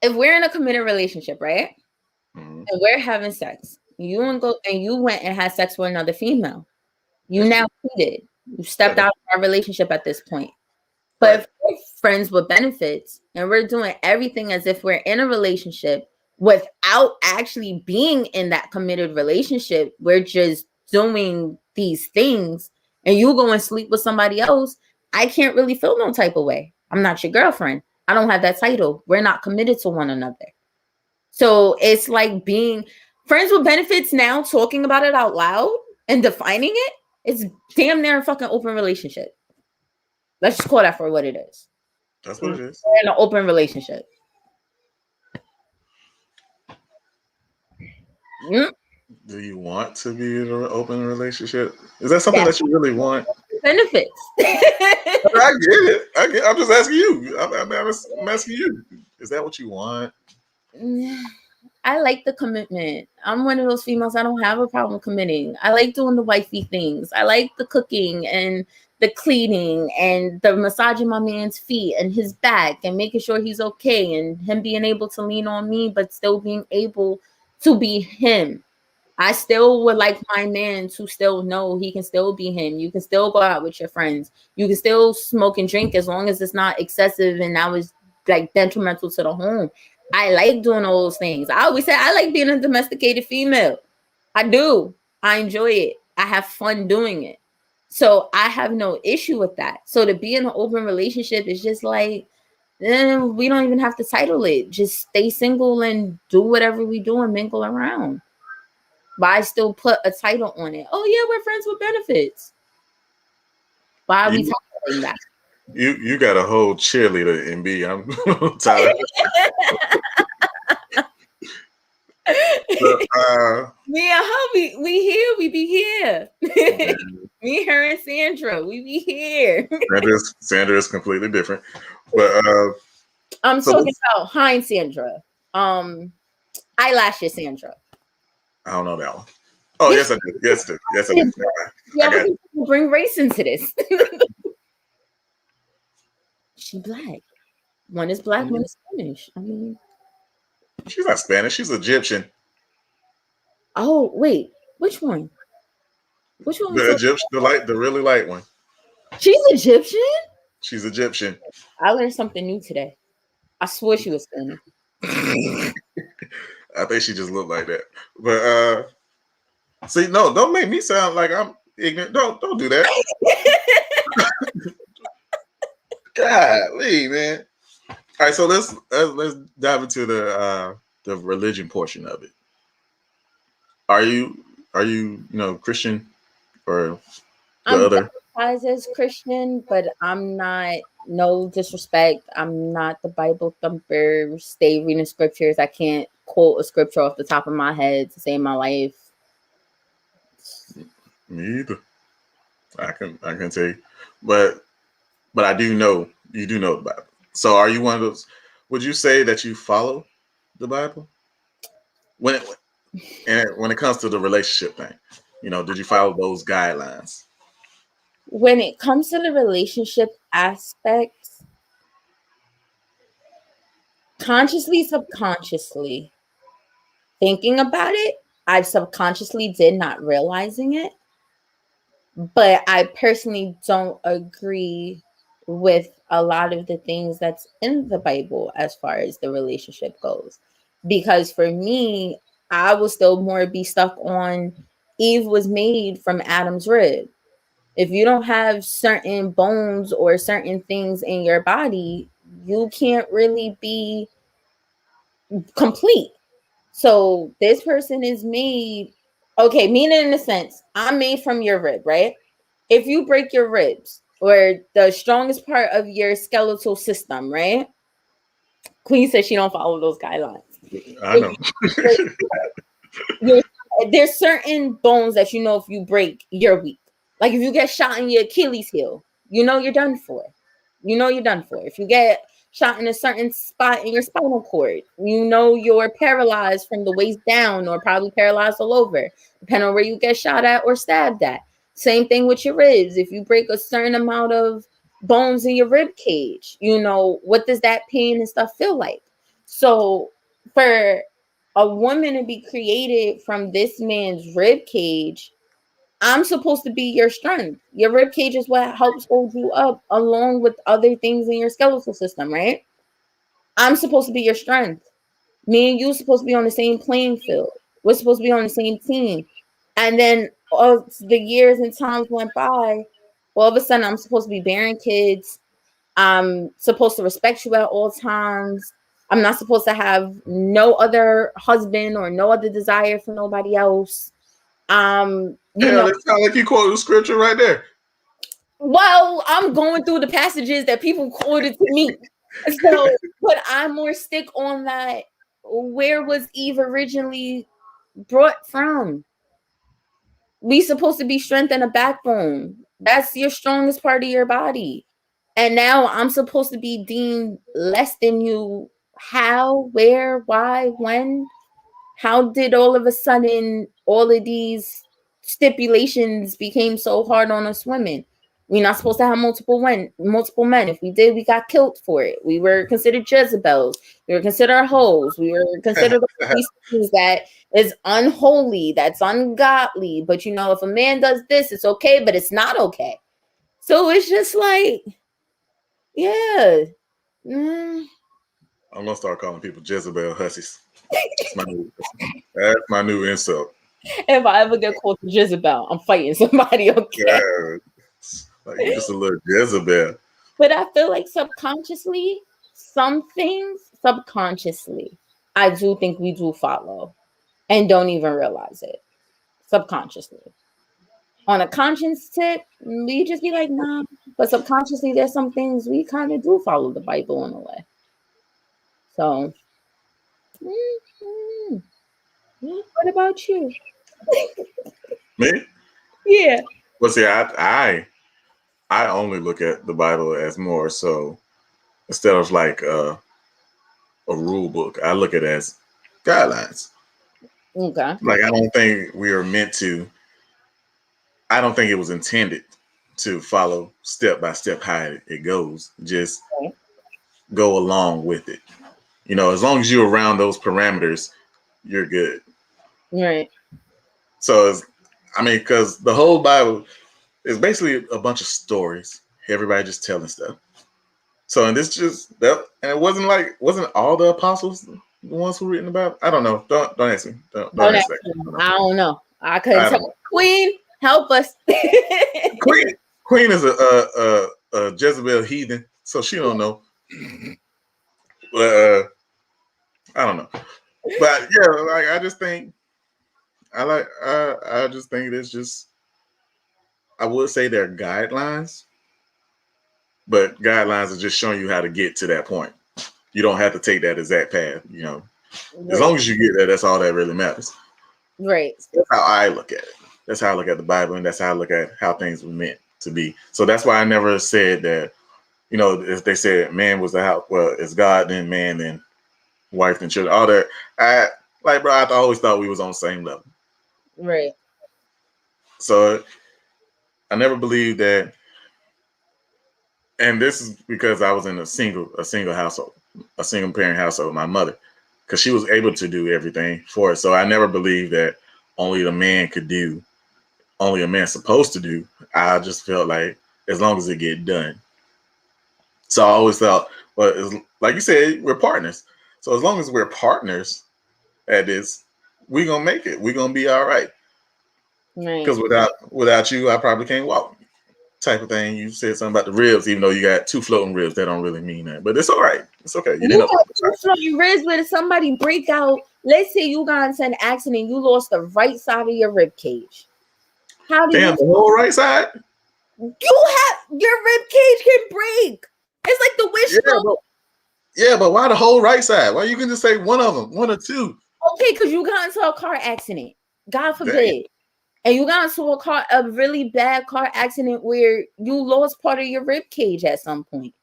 if we're in a committed relationship, right? Mm-hmm. And we're having sex. You went and had sex with another female. You That's now true. cheated. You Yeah, stepped out of our relationship at this point. But right. if we're friends with benefits and we're doing everything as if we're in a relationship without actually being in that committed relationship, we're just doing these things and you go and sleep with somebody else, I can't really feel no type of way. I'm not your girlfriend. I don't have that title. We're not committed to one another. So it's like being friends with benefits now, talking about it out loud and defining it, it's damn near a fucking open relationship. Let's just call that for what it is. That's what it is. We're in an open relationship. Mm, Do you want to be in an open relationship? Is that something yeah. that you really want? Benefits. I get it. I'm just asking you. I'm asking you. Is that what you want? I like the commitment. I'm one of those females. I don't have a problem committing. I like doing the wifey things. I like the cooking and the cleaning and the massaging my man's feet and his back and making sure he's okay and him being able to lean on me, but still being able to be him. I still would like my man to still know he can still be him. You can still go out with your friends. You can still smoke and drink as long as it's not excessive and that was like detrimental to the home. I like doing all those things. I always say I like being a domesticated female. I do. I enjoy it. I have fun doing it. So I have no issue with that. So to be in an open relationship is just like, we don't even have to title it. Just stay single and do whatever we do and mingle around. But I still put a title on it. Oh yeah, we're friends with benefits. Why are we titling that? You got a whole cheerleader in me. I'm tired. Me and her, we here, we be here. Me, her, and Sandra, we be here. Sandra is completely different, but I'm talking about Heinz Sandra, eyelashes Sandra. I don't know that one. Oh yes, I do. Yes, I do. Yeah, we bring race into this. She black. One is black, one is Spanish. I mean, she's not Spanish. She's Egyptian. Oh wait, which one? Which one? The Egyptian, the really light one. She's Egyptian. She's Egyptian. I learned something new today. I swore she was Spanish. I think she just looked like that. But see, no, don't make me sound like I'm ignorant. Don't do that. Golly, man. All right, so let's dive into the religion portion of it. Are you Christian or the other? I'm as Christian, but I'm not. No disrespect. I'm not the Bible thumper. Stay reading scriptures. I can't quote a scripture off the top of my head to save my life. Me either. I can tell you, but I do know you do know the Bible. So are you one of those? Would you say that you follow the Bible when it comes to the relationship thing? Did you follow those guidelines? When it comes to the relationship aspects, consciously, subconsciously, thinking about it, I subconsciously did, not realizing it. But I personally don't agree with a lot of the things that's in the Bible as far as the relationship goes. Because for me, I will still more be stuck on Eve was made from Adam's rib. If you don't have certain bones or certain things in your body, you can't really be complete. So this person is made, okay, meaning in a sense, I'm made from your rib, right? If you break your ribs or the strongest part of your skeletal system, right? Queen says she don't follow those guidelines. I know. There's certain bones that if you break, you're weak. Like if you get shot in your Achilles heel, you're done for. You're done for. If you get shot in a certain spot in your spinal cord, you're paralyzed from the waist down or probably paralyzed all over, depending on where you get shot at or stabbed at. Same thing with your ribs. If you break a certain amount of bones in your rib cage, what does that pain and stuff feel like? So for a woman to be created from this man's rib cage, I'm supposed to be your strength. Your rib cage is what helps hold you up along with other things in your skeletal system, right? I'm supposed to be your strength. Me and you supposed to be on the same playing field. We're supposed to be on the same team. And then as the years and times went by, all of a sudden I'm supposed to be bearing kids. I'm supposed to respect you at all times. I'm not supposed to have no other husband or no other desire for nobody else. It sounds like you quoted the scripture right there. Well, I'm going through the passages that people quoted to me. So, but I'm more stick on that. Where was Eve originally brought from? We supposed to be strength and a backbone. That's your strongest part of your body. And now I'm supposed to be deemed less than you. How, where, why, when? How did all of a sudden all of these stipulations became so hard on us women? We're not supposed to have multiple men. If we did, we got killed for it. We were considered Jezebels. We were considered hoes. We were considered all these things that is unholy, that's ungodly. But you know, if a man does this, it's okay, but it's not okay. So it's just like, yeah. Mm. I'm gonna start calling people Jezebel hussies. That's my new insult. If I ever get called Jezebel, I'm fighting somebody, okay? Yeah, like you're just a little Jezebel. But I feel like subconsciously, some things subconsciously, I do think we do follow and don't even realize it subconsciously. On a conscience tip, we just be like, nah. But subconsciously, there's some things we kind of do follow the Bible in a way. So, what about you? Me? Yeah. Well, see, I only look at the Bible as more so instead of like a rule book. I look at it as guidelines. Okay. Like I don't think we are meant to. I don't think it was intended to follow step by step how it goes. Just Okay. go along with it. You know, as long as you're around those parameters, you're good. Right. So, because the whole Bible is basically a bunch of stories. Everybody just telling stuff. So, and this just that, and it wasn't all the apostles the ones who written about. I don't know. Don't ask me. Don't ask that. I don't know. I couldn't tell. Know. Queen, help us. Queen is a Jezebel heathen, so she don't know. But I don't know. But yeah, like I just think I just think it's just I would say they're guidelines, but guidelines are just showing you how to get to that point. You don't have to take that exact path, you know. Right. As long as you get there, that's all that really matters. Right. That's how I look at it. That's how I look at the Bible, and that's how I look at how things were meant to be. So that's why I never said that, you know, if they said man was the house, well, it's God, then man, then wife, then children, all that. Bro, I always thought we was on the same level. Right. So I never believed that. And this is because I was in a single household, a single parent household with my mother, because she was able to do everything for us. So I never believed that only the man could do, only a man's supposed to do. I just felt like as long as it get done. So I always thought, well, like you said, we're partners. So as long as we're partners at this, we're gonna make it. We're gonna be all right. Because without you, I probably can't walk. Type of thing. You said something about the ribs, even though you got 2 floating ribs. That don't really mean that, but it's all right. It's okay. You got 2 floating ribs, but if somebody break out, let's say you got into an accident, you lost the right side of your rib cage. How do the whole right side? You have your rib cage can break. It's like the wishbone. Yeah, but why the whole right side? Why you can just say one of them, 1 or 2? Okay, because you got into a car accident. God forbid. Dang. And you got into a really bad car accident where you lost part of your rib cage at some point.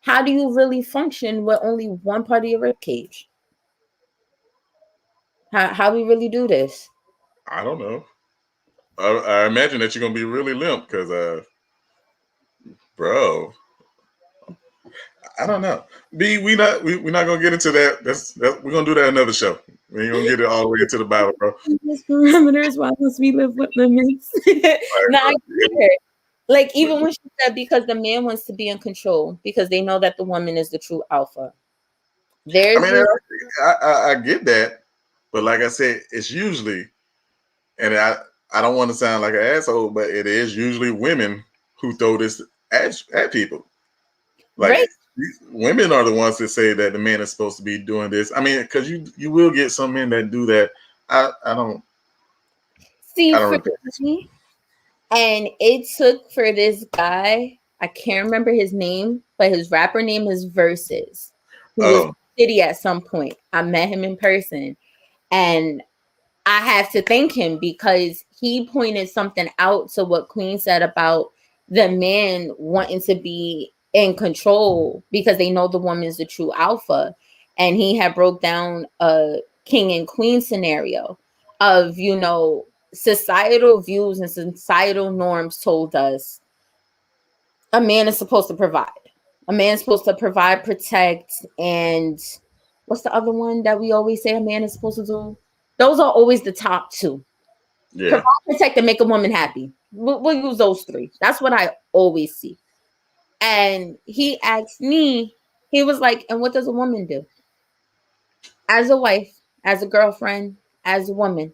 How do you really function with only one part of your rib cage? How we really do this? I don't know. I imagine that you're gonna be really limp because, bro, I don't know. We're not gonna get into that. We're gonna do that another show. We ain't gonna get it all the way into the Bible, bro. Parameters. Why must we live with limits? Like even when she said because the man wants to be in control because they know that the woman is the true alpha. I get that, but like I said, it's usually, and I don't want to sound like an asshole, but it is usually women who throw this at people. Like right. Women are the ones that say that the man is supposed to be doing this. I mean, because you will get some men that do that. I don't see. I don't me, And it took for this guy, I can't remember his name, but his rapper name is Versus, who was Oh, City at some point. I met him in person. And I have to thank him because he pointed something out to what Queen said about the man wanting to be in control because they know the woman's the true alpha. And he had broke down a king and queen scenario of, societal views and societal norms told us a man is supposed to provide. A man's supposed to provide, protect, and what's the other one that we always say a man is supposed to do? Those are always the top two. yeah. Provide, protect, and make a woman happy. We'll use those three. That's what I always see. And he asked me, he was like, and what does a woman do? As a wife, as a girlfriend, as a woman,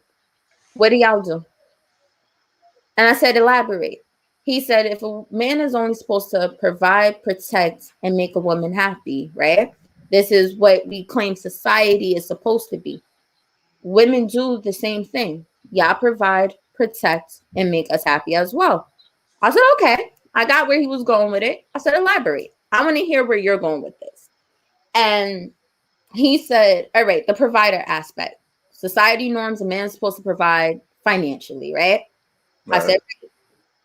what do y'all do? And I said, elaborate. He said, if a man is only supposed to provide, protect, and make a woman happy, right? This is what we claim society is supposed to be. Women do the same thing. Y'all provide, protect, and make us happy as well. I said, okay. I got where he was going with it. I said, elaborate. I want to hear where you're going with this. And he said, all right, the provider aspect. Society norms, a man's supposed to provide financially, right? I Right. said,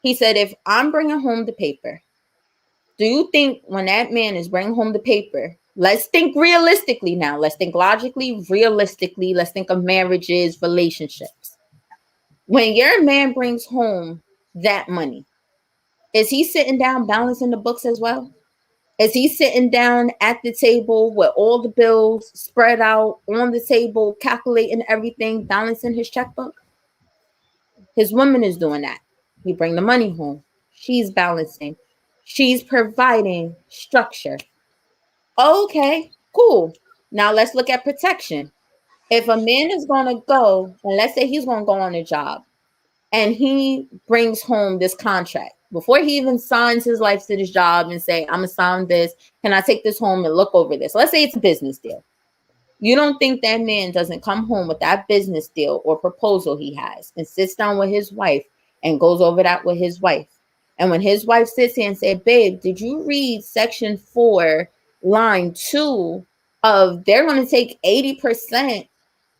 he said, if I'm bringing home the paper, do you think when that man is bringing home the paper, let's think realistically now, let's think logically, realistically, let's think of marriages, relationships. When your man brings home that money, is he sitting down balancing the books as well? Is he sitting down at the table with all the bills spread out on the table, calculating everything, balancing his checkbook? His woman is doing that. He bring the money home. She's balancing. She's providing structure. Okay, cool. Now let's look at protection. If a man is going to go, and let's say he's going to go on a job, and he brings home this contract before he even signs his life to this job and say, I'm going to sign this. Can I take this home and look over this? Let's say it's a business deal. You don't think that man doesn't come home with that business deal or proposal he has and sits down with his wife and goes over that with his wife. And when his wife sits here and says, babe, did you read section 4, line 2 of they're going to take 80%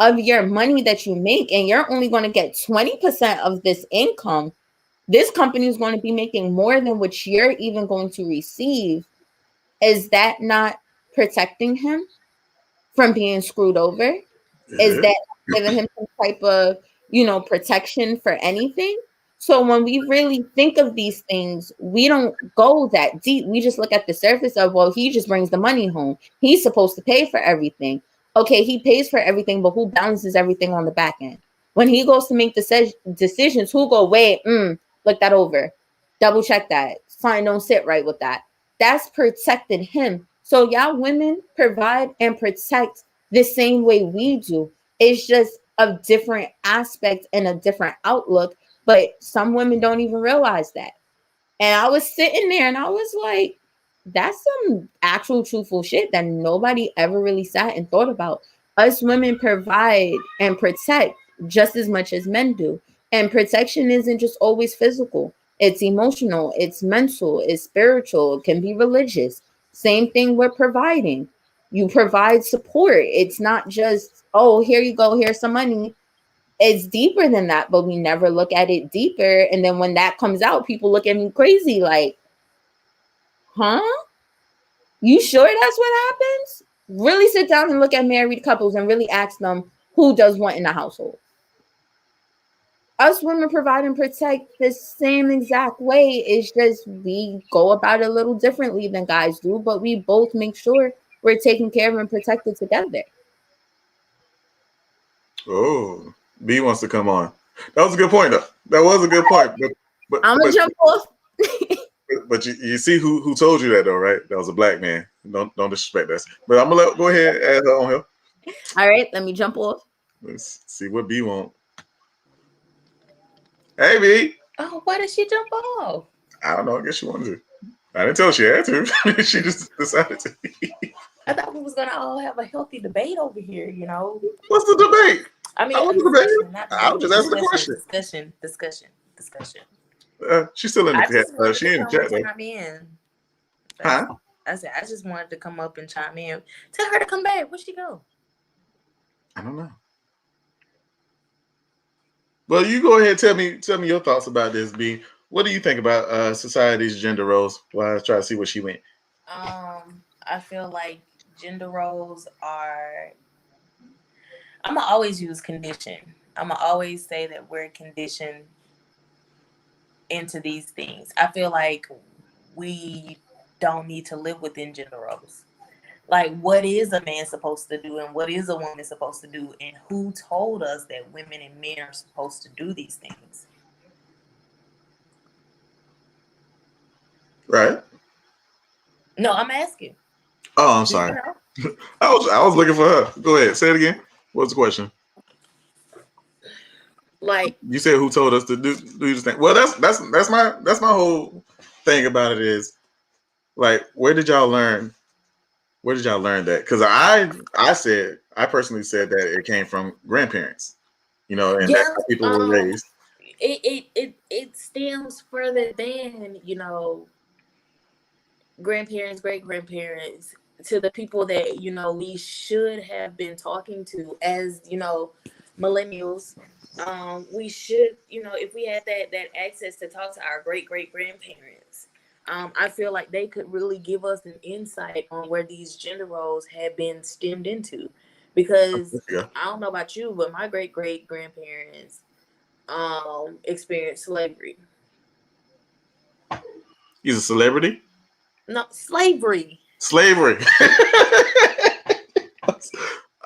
of your money that you make and you're only going to get 20% of this income? This company is going to be making more than what you're even going to receive. Is that not protecting him from being screwed over? Is It that giving him some type of, protection for anything? So when we really think of these things, we don't go that deep. We just look at the surface of, well, he just brings the money home. He's supposed to pay for everything. Okay, he pays for everything, but who balances everything on the back end? When he goes to make decisions, who go, wait, look that over, double check that, sign don't sit right with that. That's protected him. So y'all women provide and protect the same way we do. It's just a different aspect and a different outlook, but some women don't even realize that. And I was sitting there and I was like, that's some actual truthful shit that nobody ever really sat and thought about. Us women provide and protect just as much as men do. And protection isn't just always physical. It's emotional, it's mental, it's spiritual, it can be religious. Same thing with providing. You provide support. It's not just, oh, here you go, here's some money. It's deeper than that, but we never look at it deeper. And then when that comes out, people look at me crazy like, huh? You sure that's what happens? Really sit down and look at married couples and really ask them who does what in the household. Us women provide and protect the same exact way. It's just we go about it a little differently than guys do, but we both make sure we're taken care of and protected together. Oh, B wants to come on. That was a good point, though. That was a good point. I'm gonna jump off. But you see who told you that though, right? That was a black man. Don't disrespect us. But I'm gonna go ahead and add her on here. All right, let me jump off. Let's see what B want. Hey B. Oh, why did she jump off? I don't know. I guess she wanted to. I didn't tell her she had to. She just decided to. I thought we was gonna all have a healthy debate over here. What's the debate? I mean, I was just asking the question. discussion. She's still in the I chat. just wanted She to in the come chat and though. chime in. Huh? I said I just wanted to come up and chime in. Tell her to come back. Where'd she go? I don't know. Well, you go ahead. Tell me your thoughts about this, B. What do you think about society's gender roles? Well, I try to see where she went. I feel like gender roles are. I'm gonna always use condition. I'm gonna always say that we're conditioned into these things. I feel like we don't need to live within gender roles. Like, what is a man supposed to do and what is a woman supposed to do, and who told us that women and men are supposed to do these things? Right? No, I'm asking. Oh, I'm Do you sorry. know? I was looking for her. Go ahead. Say it again. What's the question? Like, You said who told us to do this thing? Well, that's my whole thing about it is like, where did y'all learn? Where did y'all learn that? Because I personally said that it came from grandparents, and that's yeah, how people were raised. it stems further than, grandparents, great grandparents, to the people that we should have been talking to as millennials. We should, if we had that access to talk to our great grandparents, I feel like they could really give us an insight on where these gender roles have been stemmed into, because Yeah. I don't know about you, but my great grandparents experienced slavery. He's a celebrity. No, slavery. Slavery.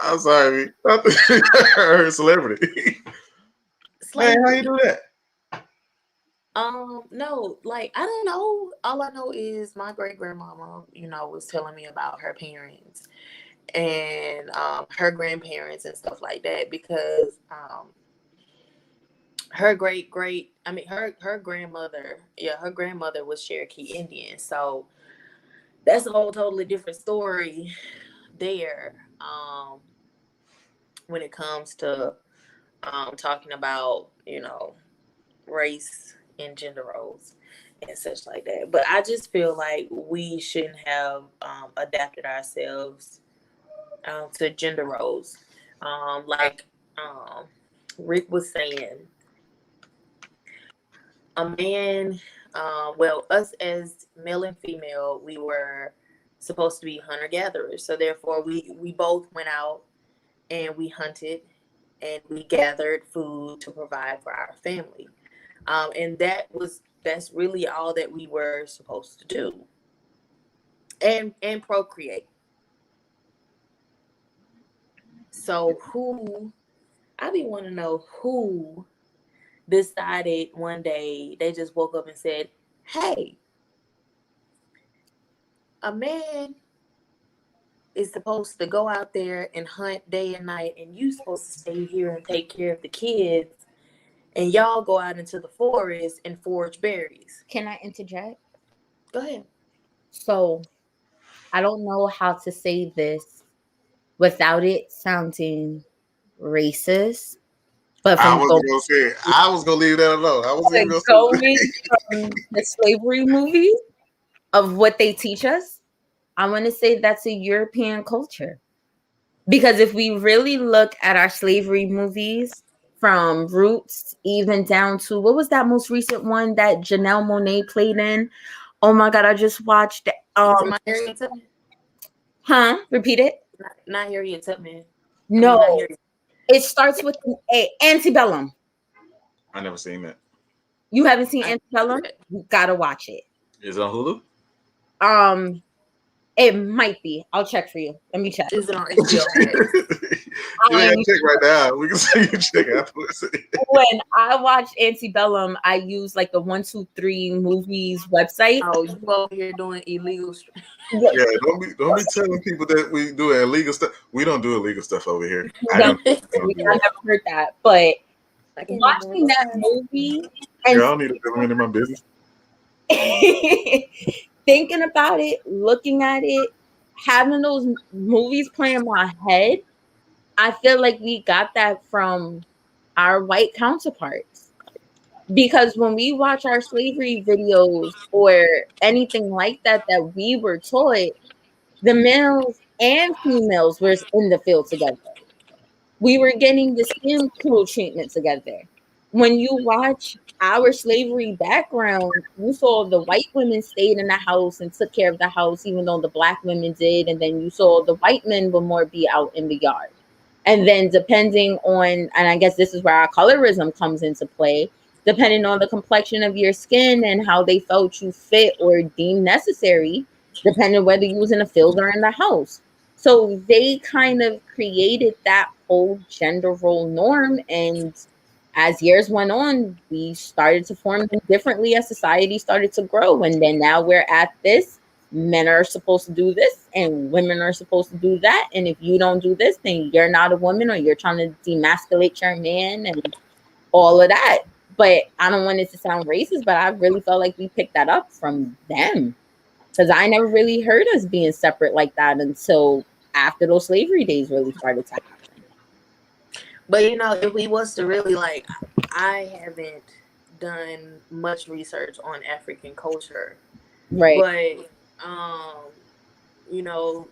I'm sorry. I heard celebrity. Man, how you do that? No, like, I don't know. All I know is my great grandmama, was telling me about her parents and her grandparents and stuff like that, because her her grandmother, her grandmother was Cherokee Indian. So that's a whole totally different story there. When it comes to talking about, race and gender roles and such like that. But I just feel like we shouldn't have adapted ourselves to gender roles. Like Rick was saying, a man, well, us as male and female, we were supposed to be hunter gatherers. So therefore, we both went out and we hunted and we gathered food to provide for our family. And that's really all that we were supposed to do, and procreate. So I be want to know who decided one day, they just woke up and said, "Hey, a man is supposed to go out there and hunt day and night, and you supposed to stay here and take care of the kids, and y'all go out into the forest and forage berries." Can I interject? Go ahead. So I don't know how to say this without it sounding racist, but I from wasn't gonna say it. I was gonna leave that alone. I wasn't even gonna say going from the slavery movies of what they teach us, I want to say that's a European culture. Because if we really look at our slavery movies from Roots even down to, what was that most recent one that Janelle Monáe played in? Oh my God, I just watched Harriet Tubman? Repeat it. Not Harriet Tubman. No, not Harriet. it starts with an A. Antebellum. I never seen that. You haven't seen Antebellum? You gotta watch it. Is it on Hulu? It might be. I'll check for you. Let me check. Is it on HBO Max? You ain't gotta check right now. We can say you check afterwards. When I watch Antebellum, I use like the 123 Movies website. Oh, you over here doing illegal? Yeah, don't be telling people that we do illegal stuff. We don't do illegal stuff over here. I I never heard that, but watching that movie and I don't need to come into my business. thinking about it, looking at it, having those movies play in my head, I feel like we got that from our white counterparts. Because when we watch our slavery videos or anything like that that we were taught, the males and females were in the field together. We were getting the skin cruel treatment together. When you watch our slavery background, you saw the white women stayed in the house and took care of the house, even though the black women did. And then you saw the white men would more be out in the yard. And then depending on, and I guess this is where our colorism comes into play, depending on the complexion of your skin and how they felt you fit or deemed necessary, depending whether you was in the field or in the house. So they kind of created that whole gender role norm. And as years went on, we started to form them differently as society started to grow. And then now we're at this. Men are supposed to do this and women are supposed to do that. And if you don't do this, then you're not a woman or you're trying to demasculate your man and all of that. But I don't want it to sound racist, but I really felt like we picked that up from them. Because I never really heard us being separate like that until after those slavery days really started to happen. But you know, if we was to really like, I haven't done much research on African culture, Right. but you know,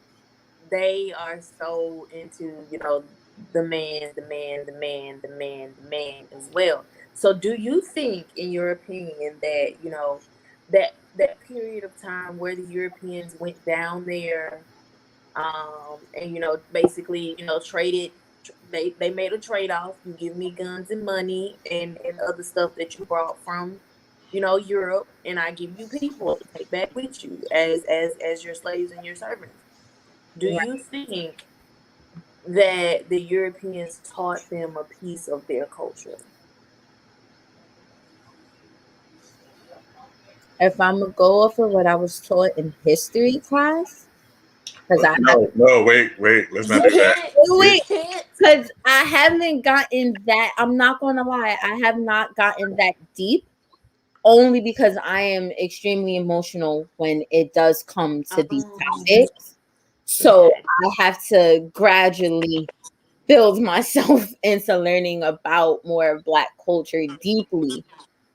they are so into, you know, the man, the man, the man, the man, the man as well. So do you think, in your opinion, that, you know, that period of time where the Europeans went down there, and you know, basically, you know, traded, they made a trade-off. You give me guns and money and other stuff that you brought from, you know, Europe, and I give you people to take back with you as your slaves and your servants. Do Right. you think that the Europeans taught them a piece of their culture? If I'm gonna go off of what I was taught in history class, because I have No, wait. Let's not You do that. can't. You wait, can't. because I haven't gotten that. I'm not gonna lie, I have not gotten that deep. Only because I am extremely emotional when it does come to these topics. So Okay. I have to gradually build myself into learning about more of Black culture deeply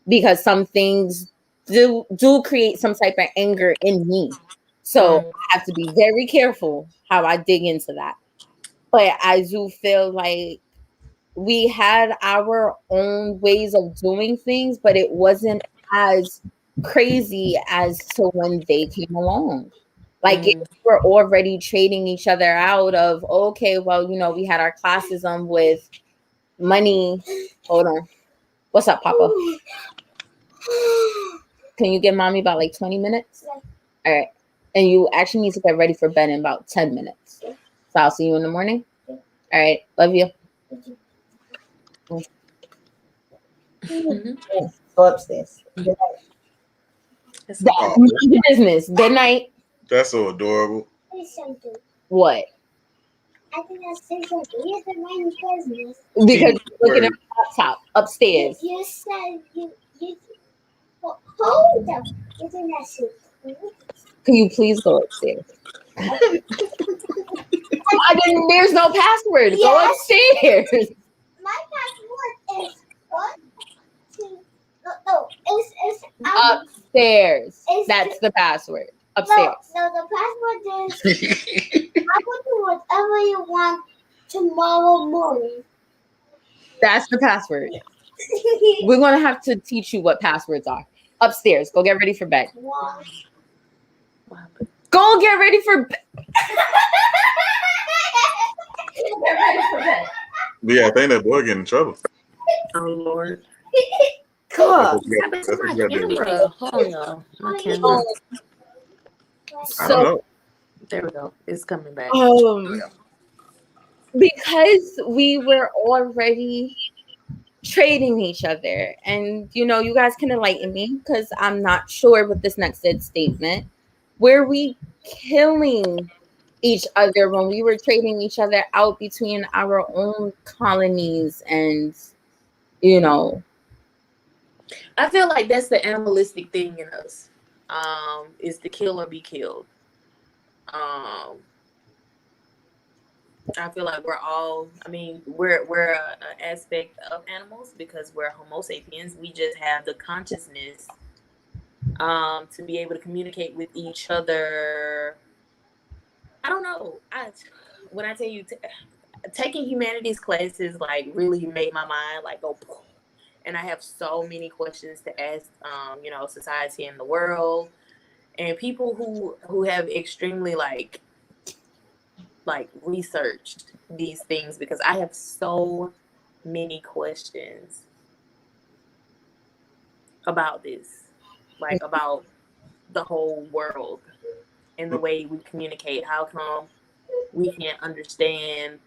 because some things do create some type of anger in me. So Mm. I have to be very careful how I dig into that. But I do feel like we had our own ways of doing things, but it wasn't as crazy as to when they came along. Like if Mm. we're already trading each other out of okay, well, you know, we had our classism with money. Hold on. What's up, Papa? Can you give mommy about like 20 minutes? All right. And you actually need to get ready for bed in about 10 minutes. So I'll see you in the morning. All right. Love you. Go upstairs. Good night. It's That's okay. Oh, the business. Good night. that's so adorable. What? I think that's social media the main business. Because you're looking at Word. my laptop upstairs. You said you hold up. You think that's so cool? Can you please go upstairs? I didn't, there's no password. Go Yes. upstairs. My password is what? No, it's Upstairs. It's That's the password. no, Upstairs. the password is I will do whatever you want tomorrow morning. That's the password. We're going to have to teach you what passwords are. Upstairs. Go get ready for bed. Wow. What happened? Go get ready for bed. Get ready for bed. Yeah, I think that boy getting in trouble. Oh Lord. That's God. what you got- Happened that's to what my you got to do. camera. Hold on, y'all. My camera. I don't So, know. There we go. It's coming back. because we were already trading each other, and you know, you guys can enlighten me because I'm not sure with this next said statement. Were we killing each other when we were trading each other out between our own colonies and you know? I feel like that's the animalistic thing in us. Is to kill or be killed. Um, I feel like we're all. I mean, we're an aspect of animals because we're Homo sapiens. We just have the consciousness to be able to communicate with each other. I don't know. When I tell you, taking humanities classes like really made my mind like go, and I have so many questions to ask. Society and the world, and people who have extremely like researched these things because I have so many questions about this, like about the whole world and the way we communicate. How come we can't understand,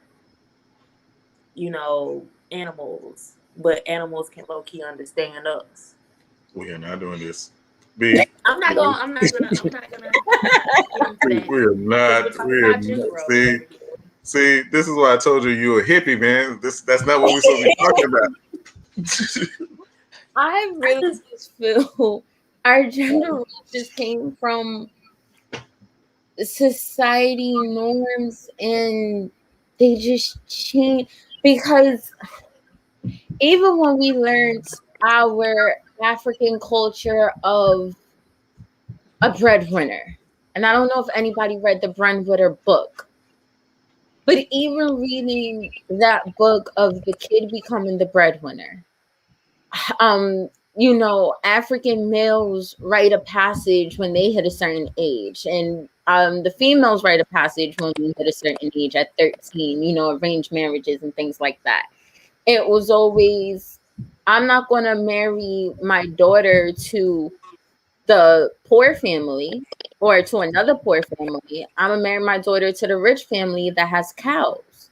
animals, but animals can low key understand us? We are not doing this. B. I'm not gonna get into that. We are not. We're talking We are about gender not. roles over here. See, this is why I told you you're a hippie, man. That's not what we're supposed to be talking about. I really just feel our gender roles just came from society norms and they just change because even when we learned our African culture of a breadwinner, and I don't know if anybody read the breadwinner book, but even reading that book of the kid becoming the breadwinner, African males write a passage when they hit a certain age, and the females write a passage when we hit a certain age at 13, arranged marriages and things like that. It was always, I'm not going to marry my daughter to the poor family or to another poor family. I'm going to marry my daughter to the rich family that has cows.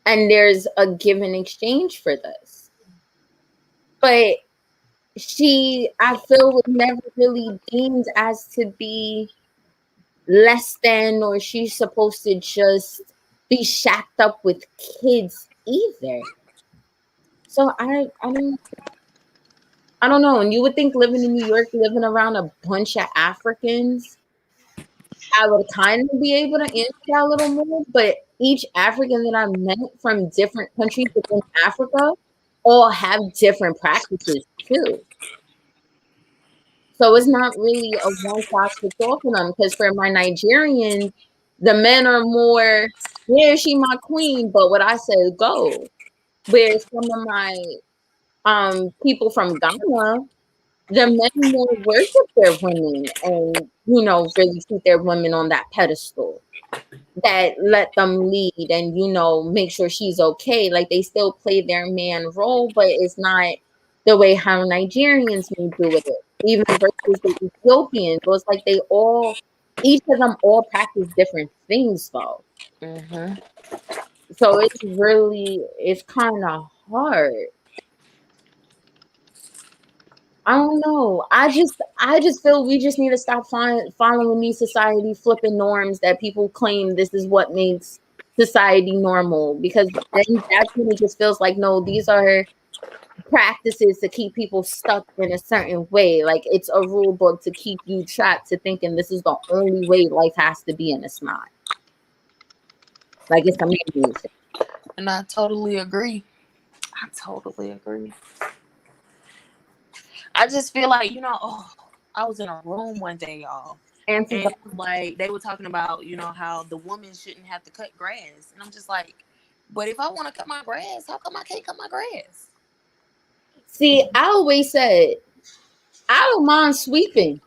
And there's a give and exchange for this. But she, I feel, was never really deemed as to be less than, or she's supposed to just be shacked up with kids either. So I don't know. And you would think living in New York, living around a bunch of Africans, I would kind of be able to answer that a little more. But each African that I met from different countries within Africa all have different practices too. So it's not really a one size fits all for them. Because for my Nigerians, the men are more, yeah, she my queen, but what I said go. Where some of my people from Ghana, the men more worship their women and really keep their women on that pedestal that let them lead and make sure she's okay. Like they still play their man role, but it's not the way how Nigerians may do with it. Even versus the Ethiopians, so it's like each of them all practice different things though. Mm-hmm. So it's kind of hard. I don't know. I just feel we just need to stop following these society flipping norms that people claim this is what makes society normal, because then that's when it just feels like, no, these are practices to keep people stuck in a certain way. Like it's a rule book to keep you trapped to thinking this is the only way life has to be, and it's not. Like it's a manual thing. And I totally agree. I just feel like, I was in a room one day, y'all. And it was like they were talking about, how the woman shouldn't have to cut grass. And I'm just like, but if I want to cut my grass, how come I can't cut my grass? See, I always said I don't mind sweeping,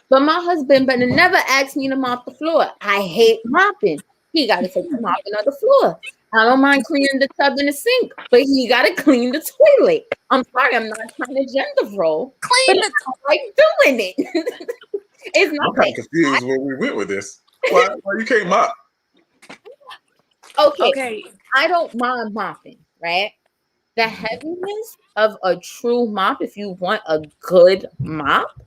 but my husband better never ask me to mop the floor. I hate mopping. He got to take the mopping of the floor. I don't mind cleaning the tub and the sink, but he got to clean the toilet. I'm sorry, I'm not trying to gender role, but I don't like doing it. It's not. I'm kind of confused where we went with this. Why you can't mop? Okay. I don't mind mopping, right? The heaviness of a true mop, if you want a good mop,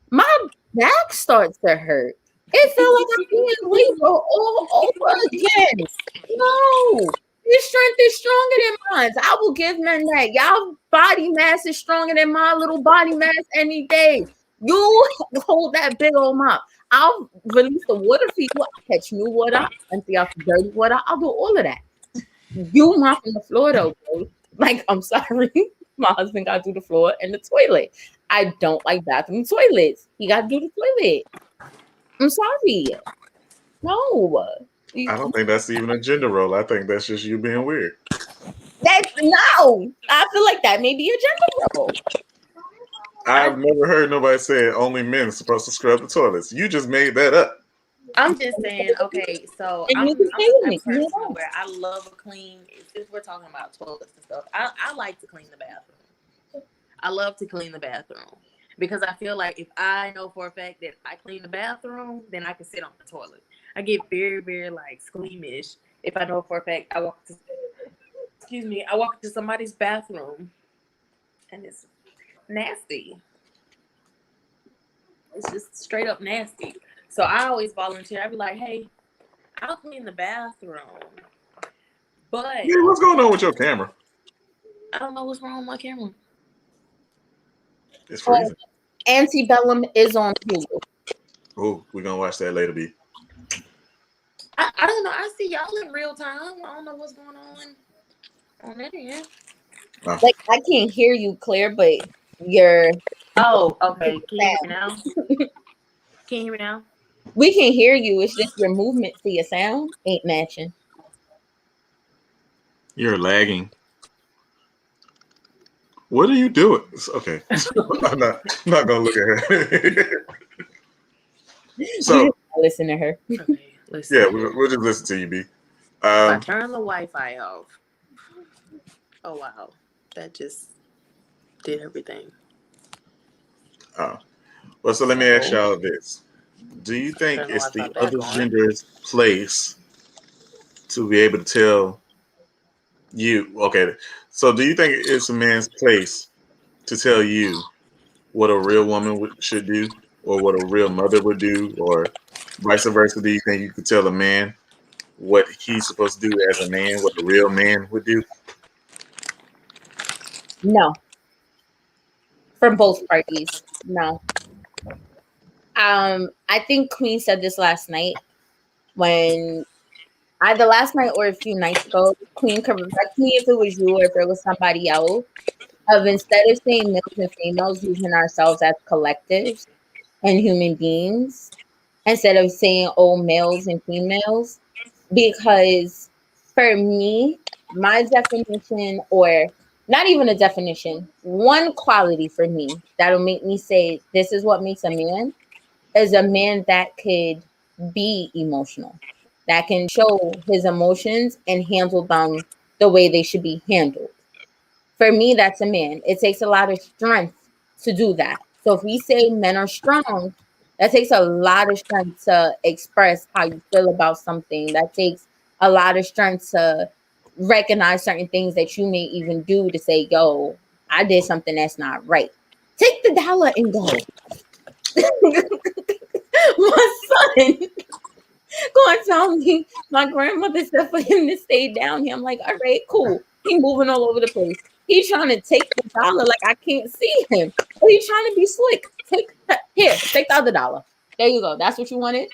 my back starts to hurt. It felt like I'm being labor all over again. No, your strength is stronger than mine. I will give men that. Y'all body mass is stronger than my little body mass any day. You hold that big old mop. I'll release the water for you. I'll catch new water, empty out the dirty water. I'll do all of that. You mopping the floor though, bro. Like, I'm sorry. My husband got to do the floor and the toilet. I don't like bathroom toilets. He got to do the toilet. I'm sorry. No. I don't think that's even a gender role. I think that's just you being weird. That's no. I feel like that may be a gender role. I've never heard nobody say only men are supposed to scrub the toilets. You just made that up. I'm just saying, okay, so And I'm you the can say type me. of person where I love a clean, since we're talking about toilets and stuff, I like to clean the bathroom. I love to clean the bathroom because I feel like if I know for a fact that I clean the bathroom, then I can sit on the toilet. I get very, very like squeamish if I know for a fact I walk into somebody's bathroom and it's nasty. It's just straight up nasty. So I always volunteer. I'd be like, hey, I'll clean the bathroom. But Yeah, what's going on with your camera? I don't know what's wrong with my camera. It's freezing. Antebellum is on Hulu. Oh, we're gonna watch that later, B. I don't know. I see y'all in real time. I don't know what's going on that end. Like, I can't hear you clear, but you're. Oh, okay. Can you hear me now? Can you hear me now? We can hear you. It's just your movement to your sound ain't matching. You're lagging. What are you doing? Okay. I'm not gonna look at her. So listen to her. Okay, listen. Yeah, we'll just listen to you, B. I turn the Wi-Fi off. Oh wow, that just did everything. Oh, well, so let me ask y'all this: do you think Turn the it's the Wi-Fi back other on. gender's place to be able to tell you? Okay, so do you think it's a man's place to tell you what a real woman should do, or what a real mother would do, or vice versa? Do you think you could tell a man what he's supposed to do as a man, what a real man would do? No. From both parties. No. I think Queen said this last night when either last night or a few nights ago. Queen, correct me if it was you or if it was somebody else. Of instead of saying males and females, using ourselves as collectives and human beings, instead of saying males and females, because for me, my definition, or not even a definition, one quality for me that'll make me say this is what makes a man is a man that could be emotional, that can show his emotions and handle them the way they should be handled. For me, that's a man. It takes a lot of strength to do that. So if we say men are strong, that takes a lot of strength to express how you feel about something. That takes a lot of strength to recognize certain things that you may even do to say, yo, I did something that's not right. Take the dollar and go. My son going to tell me my grandmother said for him to stay down here. I'm like, all right, cool. He moving all over the place. He's trying to take the dollar like I can't see him. But he's trying to be slick. Take the other dollar. There you go. That's what you wanted?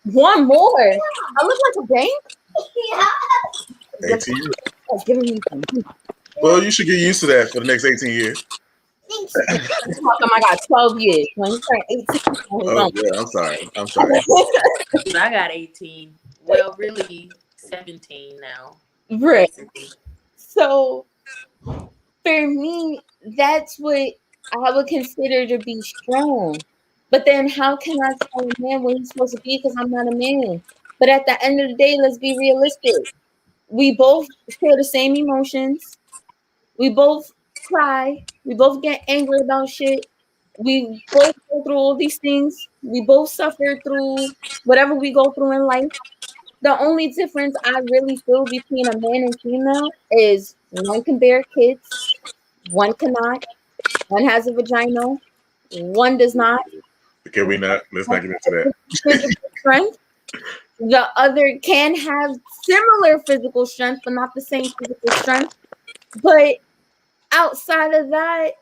One more. I look like a bank? Yeah. 18 years. Giving me some. Well, you should get used to that for the next 18 years. I got 12 years. When you turn 18, Oh, yeah, I'm sorry. I got 18. Well, really 17 now. Right. So for me, that's what I would consider to be strong. But then how can I tell a man what he's supposed to be because I'm not a man? But at the end of the day, let's be realistic. We both feel the same emotions. We both cry. We both get angry about shit. We both go through all these things. We both suffer through whatever we go through in life. The only difference I really feel between a man and female is one can bear kids, one cannot. One has a vagina, one does not. Can we not? Let's not get into that. Physical strength. The other can have similar physical strength, but not the same physical strength. But outside of that,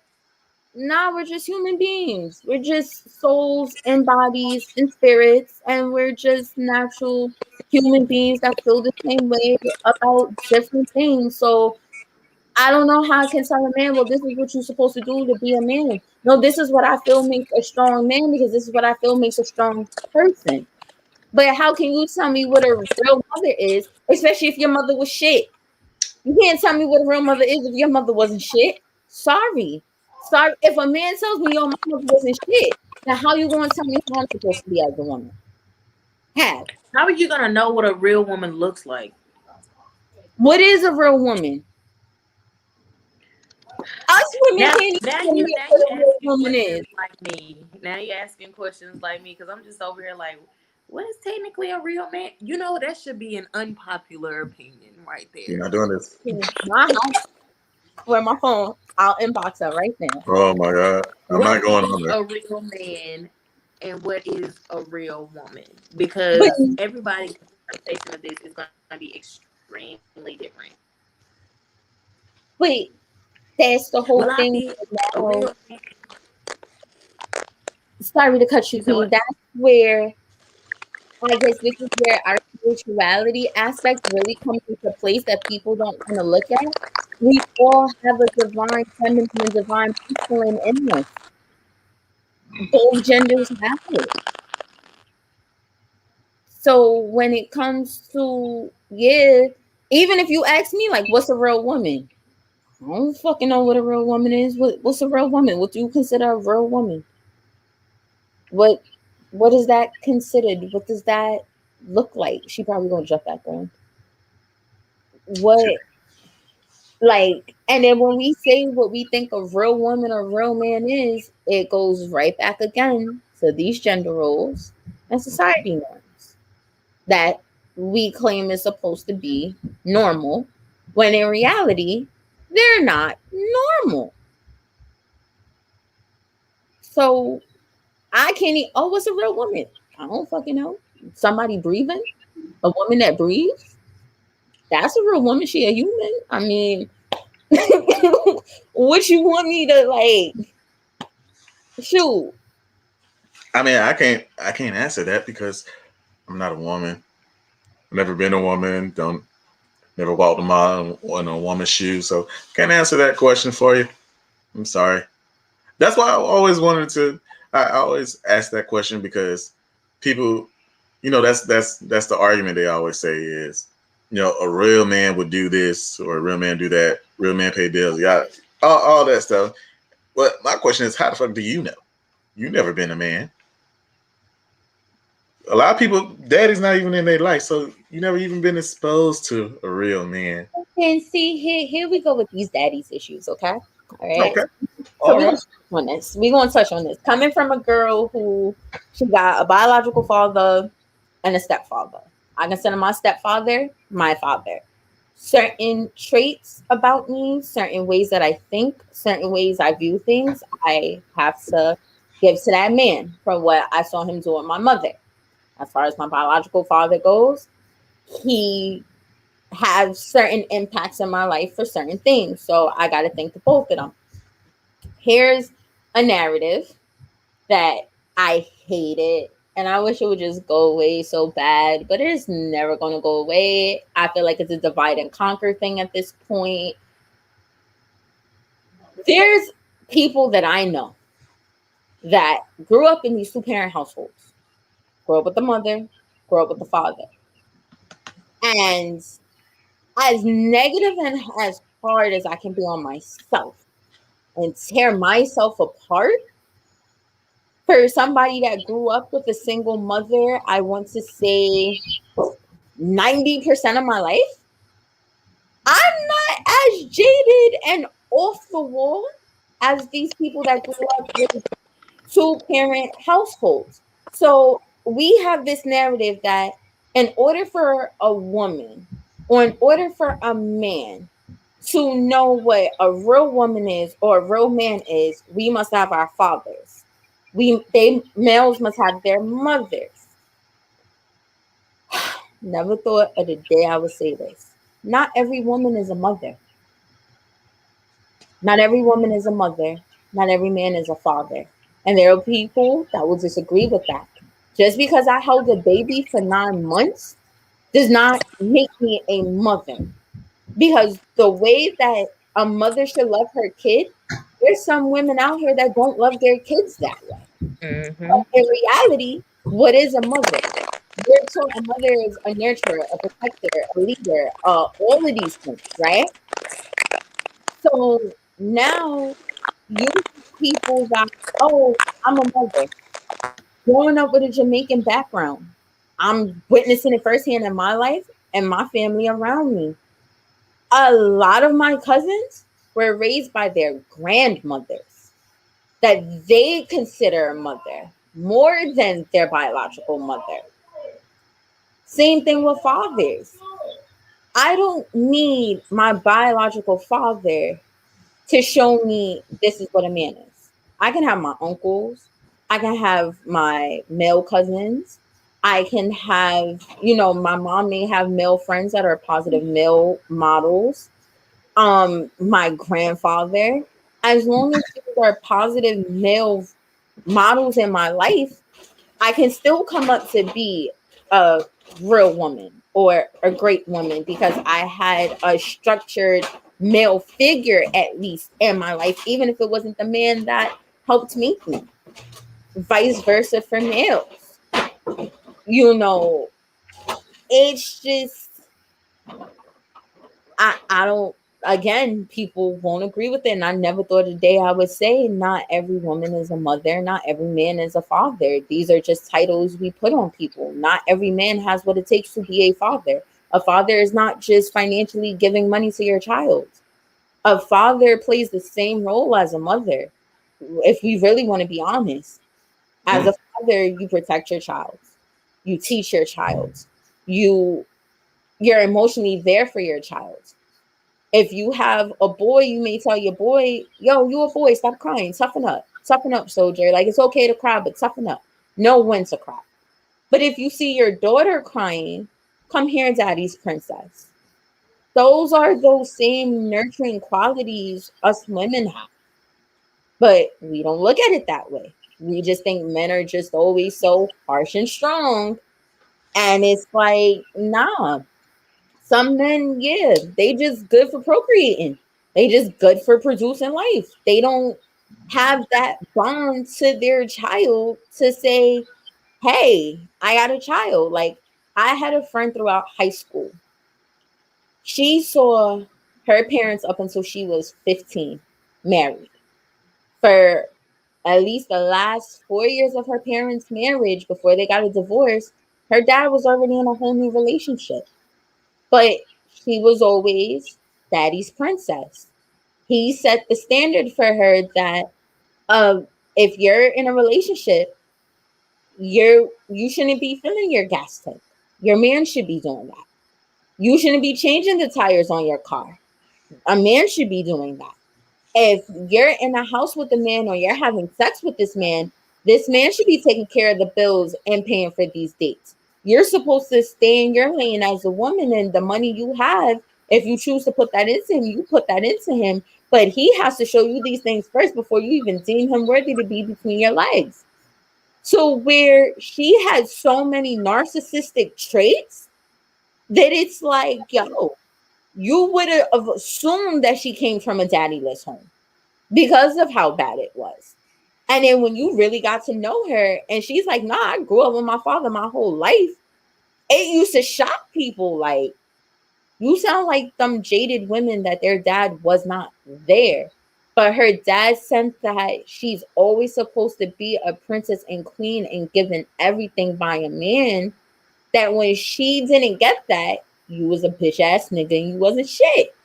Nah, we're just human beings. We're just souls and bodies and spirits, and we're just natural human beings that feel the same way about different things. So I don't know how I can tell a man, well, this is what you're supposed to do to be a man. No, this is what I feel makes a strong man because this is what I feel makes a strong person. But how can you tell me what a real mother is, especially if your mother was shit? You can't tell me what a real mother is if your mother wasn't shit. Sorry. Sorry. If a man tells me your mother wasn't shit, then how you going to tell me how I'm supposed to be as a woman? How? How are you gonna know what a real woman looks like? What is a real woman? Us women Now, can't now even you admit now what you a real asking woman is. questions like me. Now you asking questions like me because I'm just over here like, what is technically a real man? You know, that should be an unpopular opinion right You're there. not doing this. My house, where my phone, I'll inbox her right now. Oh my God. I'm What not going is on there. a real man and what is a real woman? But Because everybody's interpretation of this is going to be extremely different. wait, that's the Well, whole I thing. feel a Now, real. sorry to cut you, You said Queen. what? That's where I guess this is where our spirituality aspect really comes into place that people don't want to look at. We all have a divine feminine and divine masculine in us. Both genders have it. So when it comes to, yeah, even if you ask me, like, what's a real woman? I don't fucking know what a real woman is. What's a real woman? What do you consider a real woman? What what is that considered? What does that look like? She probably gonna jump back on. What, like, and then when we say what we think a real woman or real man is, it goes right back again to these gender roles and society norms that we claim is supposed to be normal, when in reality, they're not normal. So I can't oh, what's a real woman? I don't fucking know. Somebody breathing? A woman that breathes? That's a real woman. She a human. I mean, what you want me to like? Shoot. I mean, I can't answer that because I'm not a woman. I've never been a woman. Don't never walked a mile in a woman's shoes. So can't answer that question for you. I'm sorry. That's why I always wanted to. I always ask that question because people, that's the argument they always say is, a real man would do this or a real man do that. Real man pay bills. Yeah, all that stuff. But my question is, how the fuck do you know? You never been a man. A lot of people, daddy's not even in their life, so you never even been exposed to a real man. And see, here we go with these daddy's issues, okay? All right. Okay, So all we're right. gonna touch on this. We're gonna touch on this. Coming from a girl who she got a biological father and a stepfather. I consider my stepfather my father. Certain traits about me, certain ways that I think, certain ways I view things, I have to give to that man from what I saw him do with my mother. As far as my biological father goes, he has certain impacts in my life for certain things. So I got to think of both of them. Here's a narrative that I hated, and I wish it would just go away so bad, but it's never going to go away. I feel like it's a divide and conquer thing at this point. There's people that I know that grew up in these two parent households, grew up with the mother, grew up with the father. And as negative and as hard as I can be on myself and tear myself apart, for somebody that grew up with a single mother, I want to say 90% of my life, I'm not as jaded and off the wall as these people that grew up with two parent households. So we have this narrative that in order for a woman or in order for a man to know what a real woman is or a real man is, we must have our fathers. They males must have their mothers. Never thought of the day I would say this. Not every woman is a mother. Not every woman is a mother. not every man is a father. And there are people that will disagree with that. Just because I held a baby for 9 months does not make me a mother. Because the way that a mother should love her kid, there's some women out here that don't love their kids that way. Mm-hmm. But in reality, what is a mother? We're taught a mother is a nurturer, a protector, a leader, all of these things, right? So now you people that, oh, I'm a mother. Growing up with a Jamaican background, I'm witnessing it firsthand in my life and my family around me. A lot of my cousins were raised by their grandmothers that they consider a mother more than their biological mother. Same thing with fathers. I don't need my biological father to show me this is what a man is. I can have my uncles, I can have my male cousins, I can have, my mom may have male friends that are positive male models. My grandfather, as long as these are positive male models in my life, I can still come up to be a real woman or a great woman because I had a structured male figure at least in my life, even if it wasn't the man that helped make me. Vice versa for males. You know, it's just I don't, again, people won't agree with it. And I never thought a day I would say not every woman is a mother, not every man is a father. These are just titles we put on people. Not every man has what it takes to be a father. A father is not just financially giving money to your child. A father plays the same role as a mother. If we really want to be honest, as a father, you protect your child, you teach your child, you you're emotionally there for your child. If you have a boy, you may tell your boy, yo, you a boy, stop crying, toughen up, soldier. Like, it's okay to cry, but toughen up. Know when to cry. But if you see your daughter crying, come here, daddy's princess. Those are those same nurturing qualities us women have. But we don't look at it that way. We just think men are just always so harsh and strong. And it's like, nah, some men, yeah, they just good for procreating. They just good for producing life. They don't have that bond to their child to say, hey, I got a child. Like, I had a friend throughout high school. She saw her parents up until she was 15 married. For at least the last 4 years of her parents' marriage before they got a divorce, her dad was already in a whole new relationship. But she was always daddy's princess. He set the standard for her that if you're in a relationship, you shouldn't be filling your gas tank. Your man should be doing that. You shouldn't be changing the tires on your car. A man should be doing that. If you're in a house with a man or you're having sex with this man should be taking care of the bills and paying for these dates. You're supposed to stay in your lane as a woman, and the money you have, if you choose to put that into him, you put that into him. But he has to show you these things first before you even deem him worthy to be between your legs. So where she had so many narcissistic traits that it's like, yo, you would have assumed that she came from a daddyless home because of how bad it was. And then when you really got to know her, and she's like, nah, I grew up with my father my whole life. It used to shock people. Like, you sound like some jaded women that their dad was not there. But her dad sensed that she's always supposed to be a princess and queen and given everything by a man. That when she didn't get that, you was a bitch ass nigga and you wasn't shit.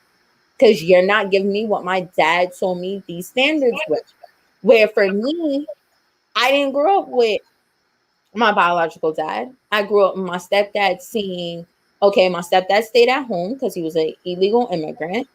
Because you're not giving me what my dad told me these standards were. Where for me, I didn't grow up with my biological dad. I grew up with my stepdad seeing, okay, my stepdad stayed at home because he was an illegal immigrant.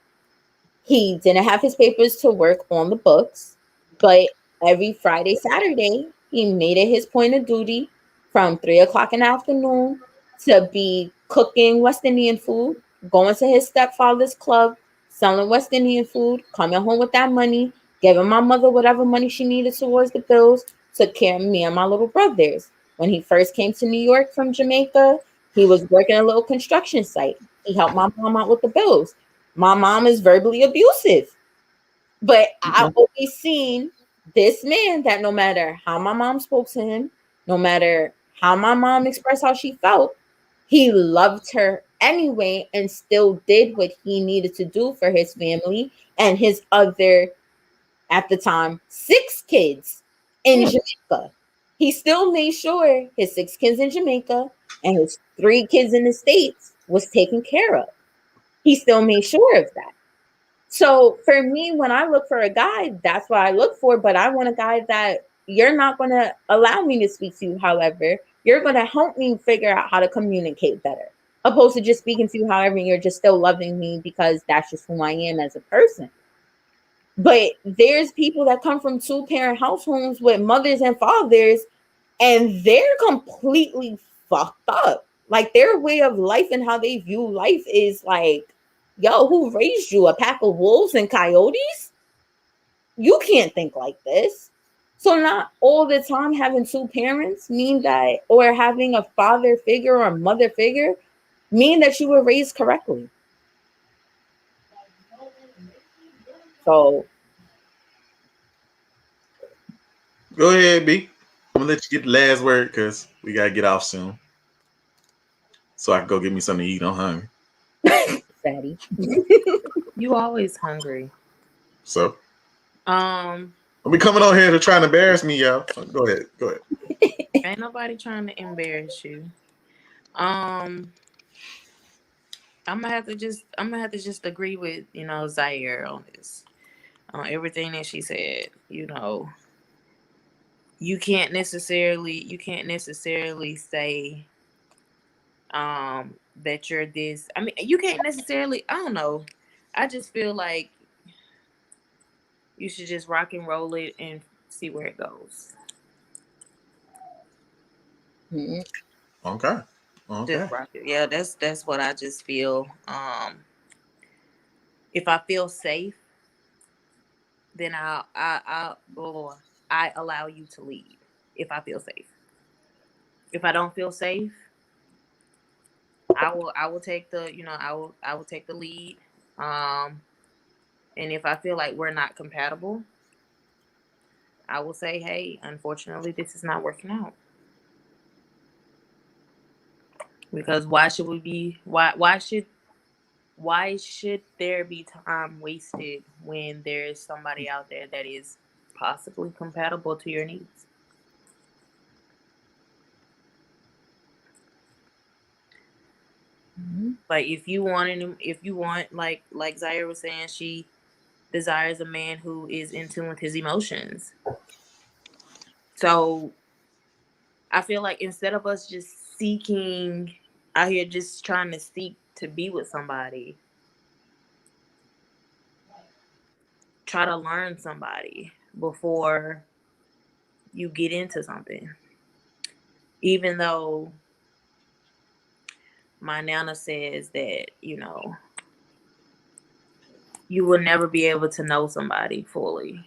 He didn't have his papers to work on the books, but every Friday, Saturday, he made it his point of duty from 3 o'clock in the afternoon to be cooking West Indian food, going to his stepfather's club, selling West Indian food, coming home with that money, giving my mother whatever money she needed towards the bills, took care of me and my little brothers. When he first came to New York from Jamaica, he was working a little construction site. He helped my mom out with the bills. My mom is verbally abusive, but I Okay. always seen this man that no matter how my mom spoke to him, no matter how my mom expressed how she felt, he loved her anyway and still did what he needed to do for his family and his other, at the time, 6 kids in Jamaica. He still made sure his 6 kids in Jamaica and his 3 kids in the States was taken care of. He still made sure of that. So for me, when I look for a guy, that's what I look for. But I want a guy that you're not going to allow me to speak to you. However, you're going to help me figure out how to communicate better, opposed to just speaking to you. However, you're just still loving me because that's just who I am as a person. But there's people that come from 2-parent households with mothers and fathers, and they're completely fucked up. Like their way of life and how they view life is like, yo, who raised you? A pack of wolves and coyotes? You can't think like this. So not all the time having 2 parents mean that, or having a father figure or a mother figure mean that you were raised correctly. So Go ahead, B. I'm gonna let you get the last word because we gotta get off soon, so I can go get me something to eat. I'm hungry. fatty. You always hungry. So Um, I'll be coming on here to try and embarrass me, y'all. Go ahead. Go ahead. ain't nobody trying to embarrass you. Um, I'm gonna have to just agree with Zaire on this, on everything that she said. You can't necessarily say that you're this. I mean, you can't necessarily. I don't know. I just feel like you should just rock and roll it and see where it goes. Mhm. Okay. Okay. Just rock it. Yeah, that's what I just feel. If I feel safe, then I allow you to lead. If I feel safe. If I don't feel safe, I will take I will take the lead. Um, and if I feel like we're not compatible, I will say, hey, unfortunately, this is not working out. Because why should we be why should there be time wasted when there is somebody out there that is possibly compatible to your needs? Like if you want like Zaire was saying, she desires a man who is in tune with his emotions. So I feel like instead of us just seeking out here, just trying to seek to be with somebody, try to learn somebody before you get into something. Even though my nana says that, you will never be able to know somebody fully.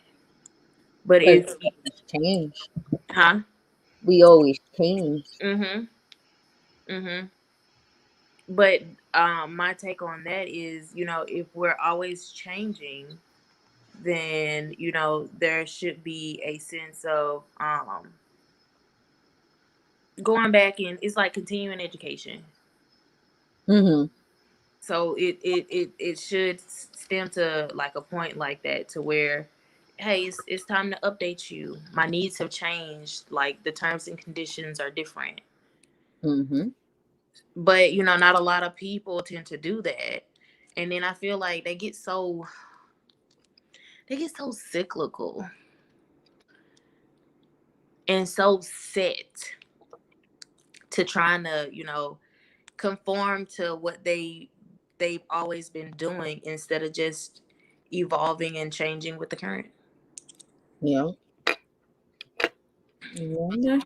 But Because if, we always change. huh? We always change. Mm-hmm. Mm-hmm. But my take on that is, if we're always changing, then, there should be a sense of going back, and it's like continuing education. Mm-hmm. So it should stem to like a point like that, to where, hey, it's time to update you. My needs have changed. Like the terms and conditions are different. Mm-hmm. But not a lot of people tend to do that. And then I feel like they get so cyclical and so set to trying to, conform to what they've always been doing, instead of just evolving and changing with the current. Yeah. Yeah.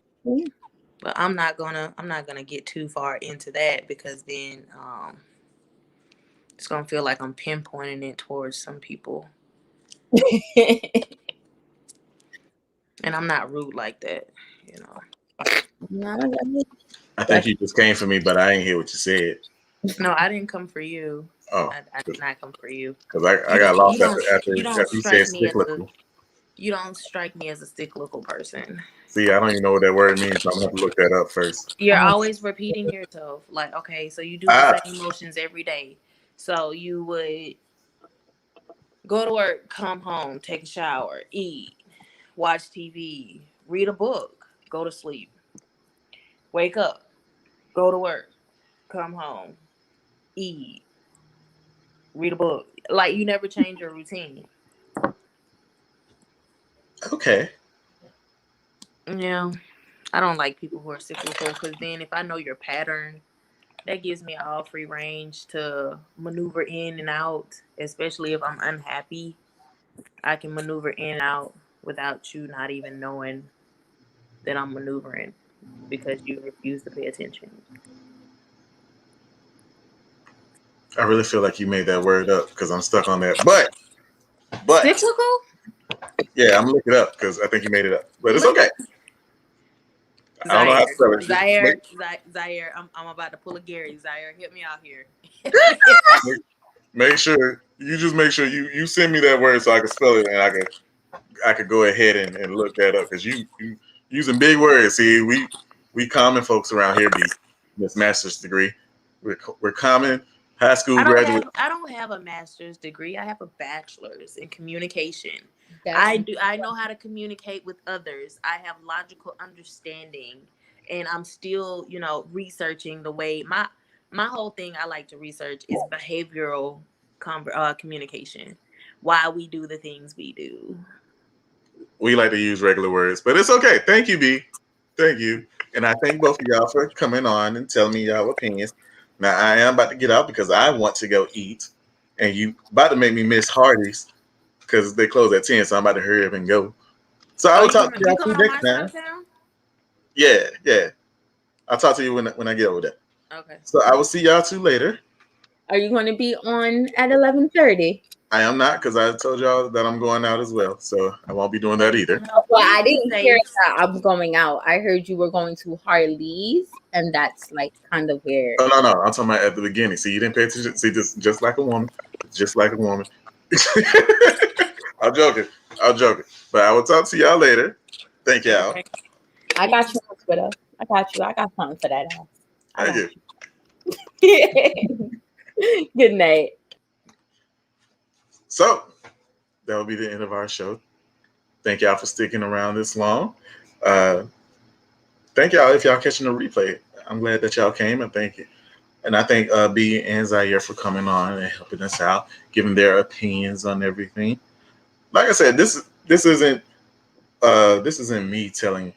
But I'm not gonna get too far into that, because then it's gonna feel like I'm pinpointing it towards some people. And I'm not rude like that, you know. No, I think you just came for me, but I ain't hear what you said. No, I didn't come for you. Oh, I did not come for you. because I You got don't lost you don't after you don't you said strike me as a cyclical. you don't strike me as a cyclical person. See, I don't even know what that word means, so I'm gonna have to look that up first. You're always repeating yourself. Like, okay, so you do the Ah, same motions every day. So you would go to work, come home, take a shower, eat, watch TV, read a book, go to sleep, wake up, go to work, come home, eat, read a book. Like you never change your routine. okay. Yeah. I don't like people who are cyclical because then if I know your pattern, that gives me all free range to maneuver in and out, especially if I'm unhappy. I can maneuver in and out without you not even knowing that I'm maneuvering because you refuse to pay attention. I really feel like you made that word up because I'm stuck on that. But Cyclical? yeah, I'm gonna look it up because I think you made it up. But it's Look okay. at I don't know how Zaire. to spell it. Zaire. I'm about to pull a Gary. Zaire, hit me out here. Make sure you send me that word so I can spell it and I could go ahead and look that up because you using big words. See, we common folks around here be this master's degree. We're common high school graduate. I don't have a master's degree. I have a bachelor's in communication. that's I know how to communicate with others. I have logical understanding and I'm still, researching the way my whole thing I like to research is behavioral communication. Why we do the things we do. We like to use regular words, but it's okay. Thank you, B. Thank you. And I thank both of y'all for coming on and telling me y'all opinions. Now I am about to get out because I want to go eat. And you about to make me miss Hardee's because they close at 10, so I'm about to hurry up and go. So I Oh, will talk to you y'all too coming on next my side time. of town? Yeah, yeah. I'll talk to you when I get over there. Okay. So I will see y'all two later. Are you going to be on at 11:30? I am not because I told y'all that I'm going out as well. So I won't be doing that either. Well, I Be didn't hear safe. that I'm going out. I heard you were going to Harley's, and that's like kind of where. Oh no, I'm talking about at the beginning. See, you didn't pay attention. See, just like a woman. Just like a woman. I'm joking. I'm joking. But I will talk to y'all later. Thank y'all. Okay. I got you on Twitter. I got you. I got something for that ass. I Thank got you. you. Good night. So that will be the end of our show. Thank y'all for sticking around this long. Thank y'all if y'all catching the replay. I'm glad that y'all came and thank you. And I thank B and Zaire for coming on and helping us out, giving their opinions on everything. Like I said, this isn't me telling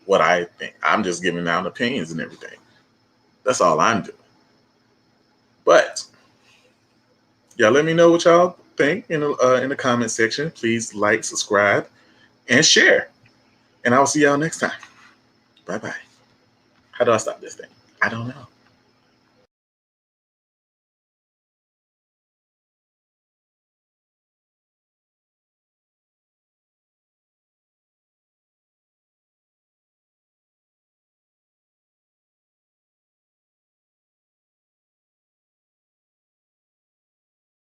what I think. I'm just giving out opinions and everything. That's all I'm doing. But y'all let me know what y'all think in the comment section. Please like, subscribe, and share. And I'll see y'all next time. Bye bye. How do I stop this thing? I don't know.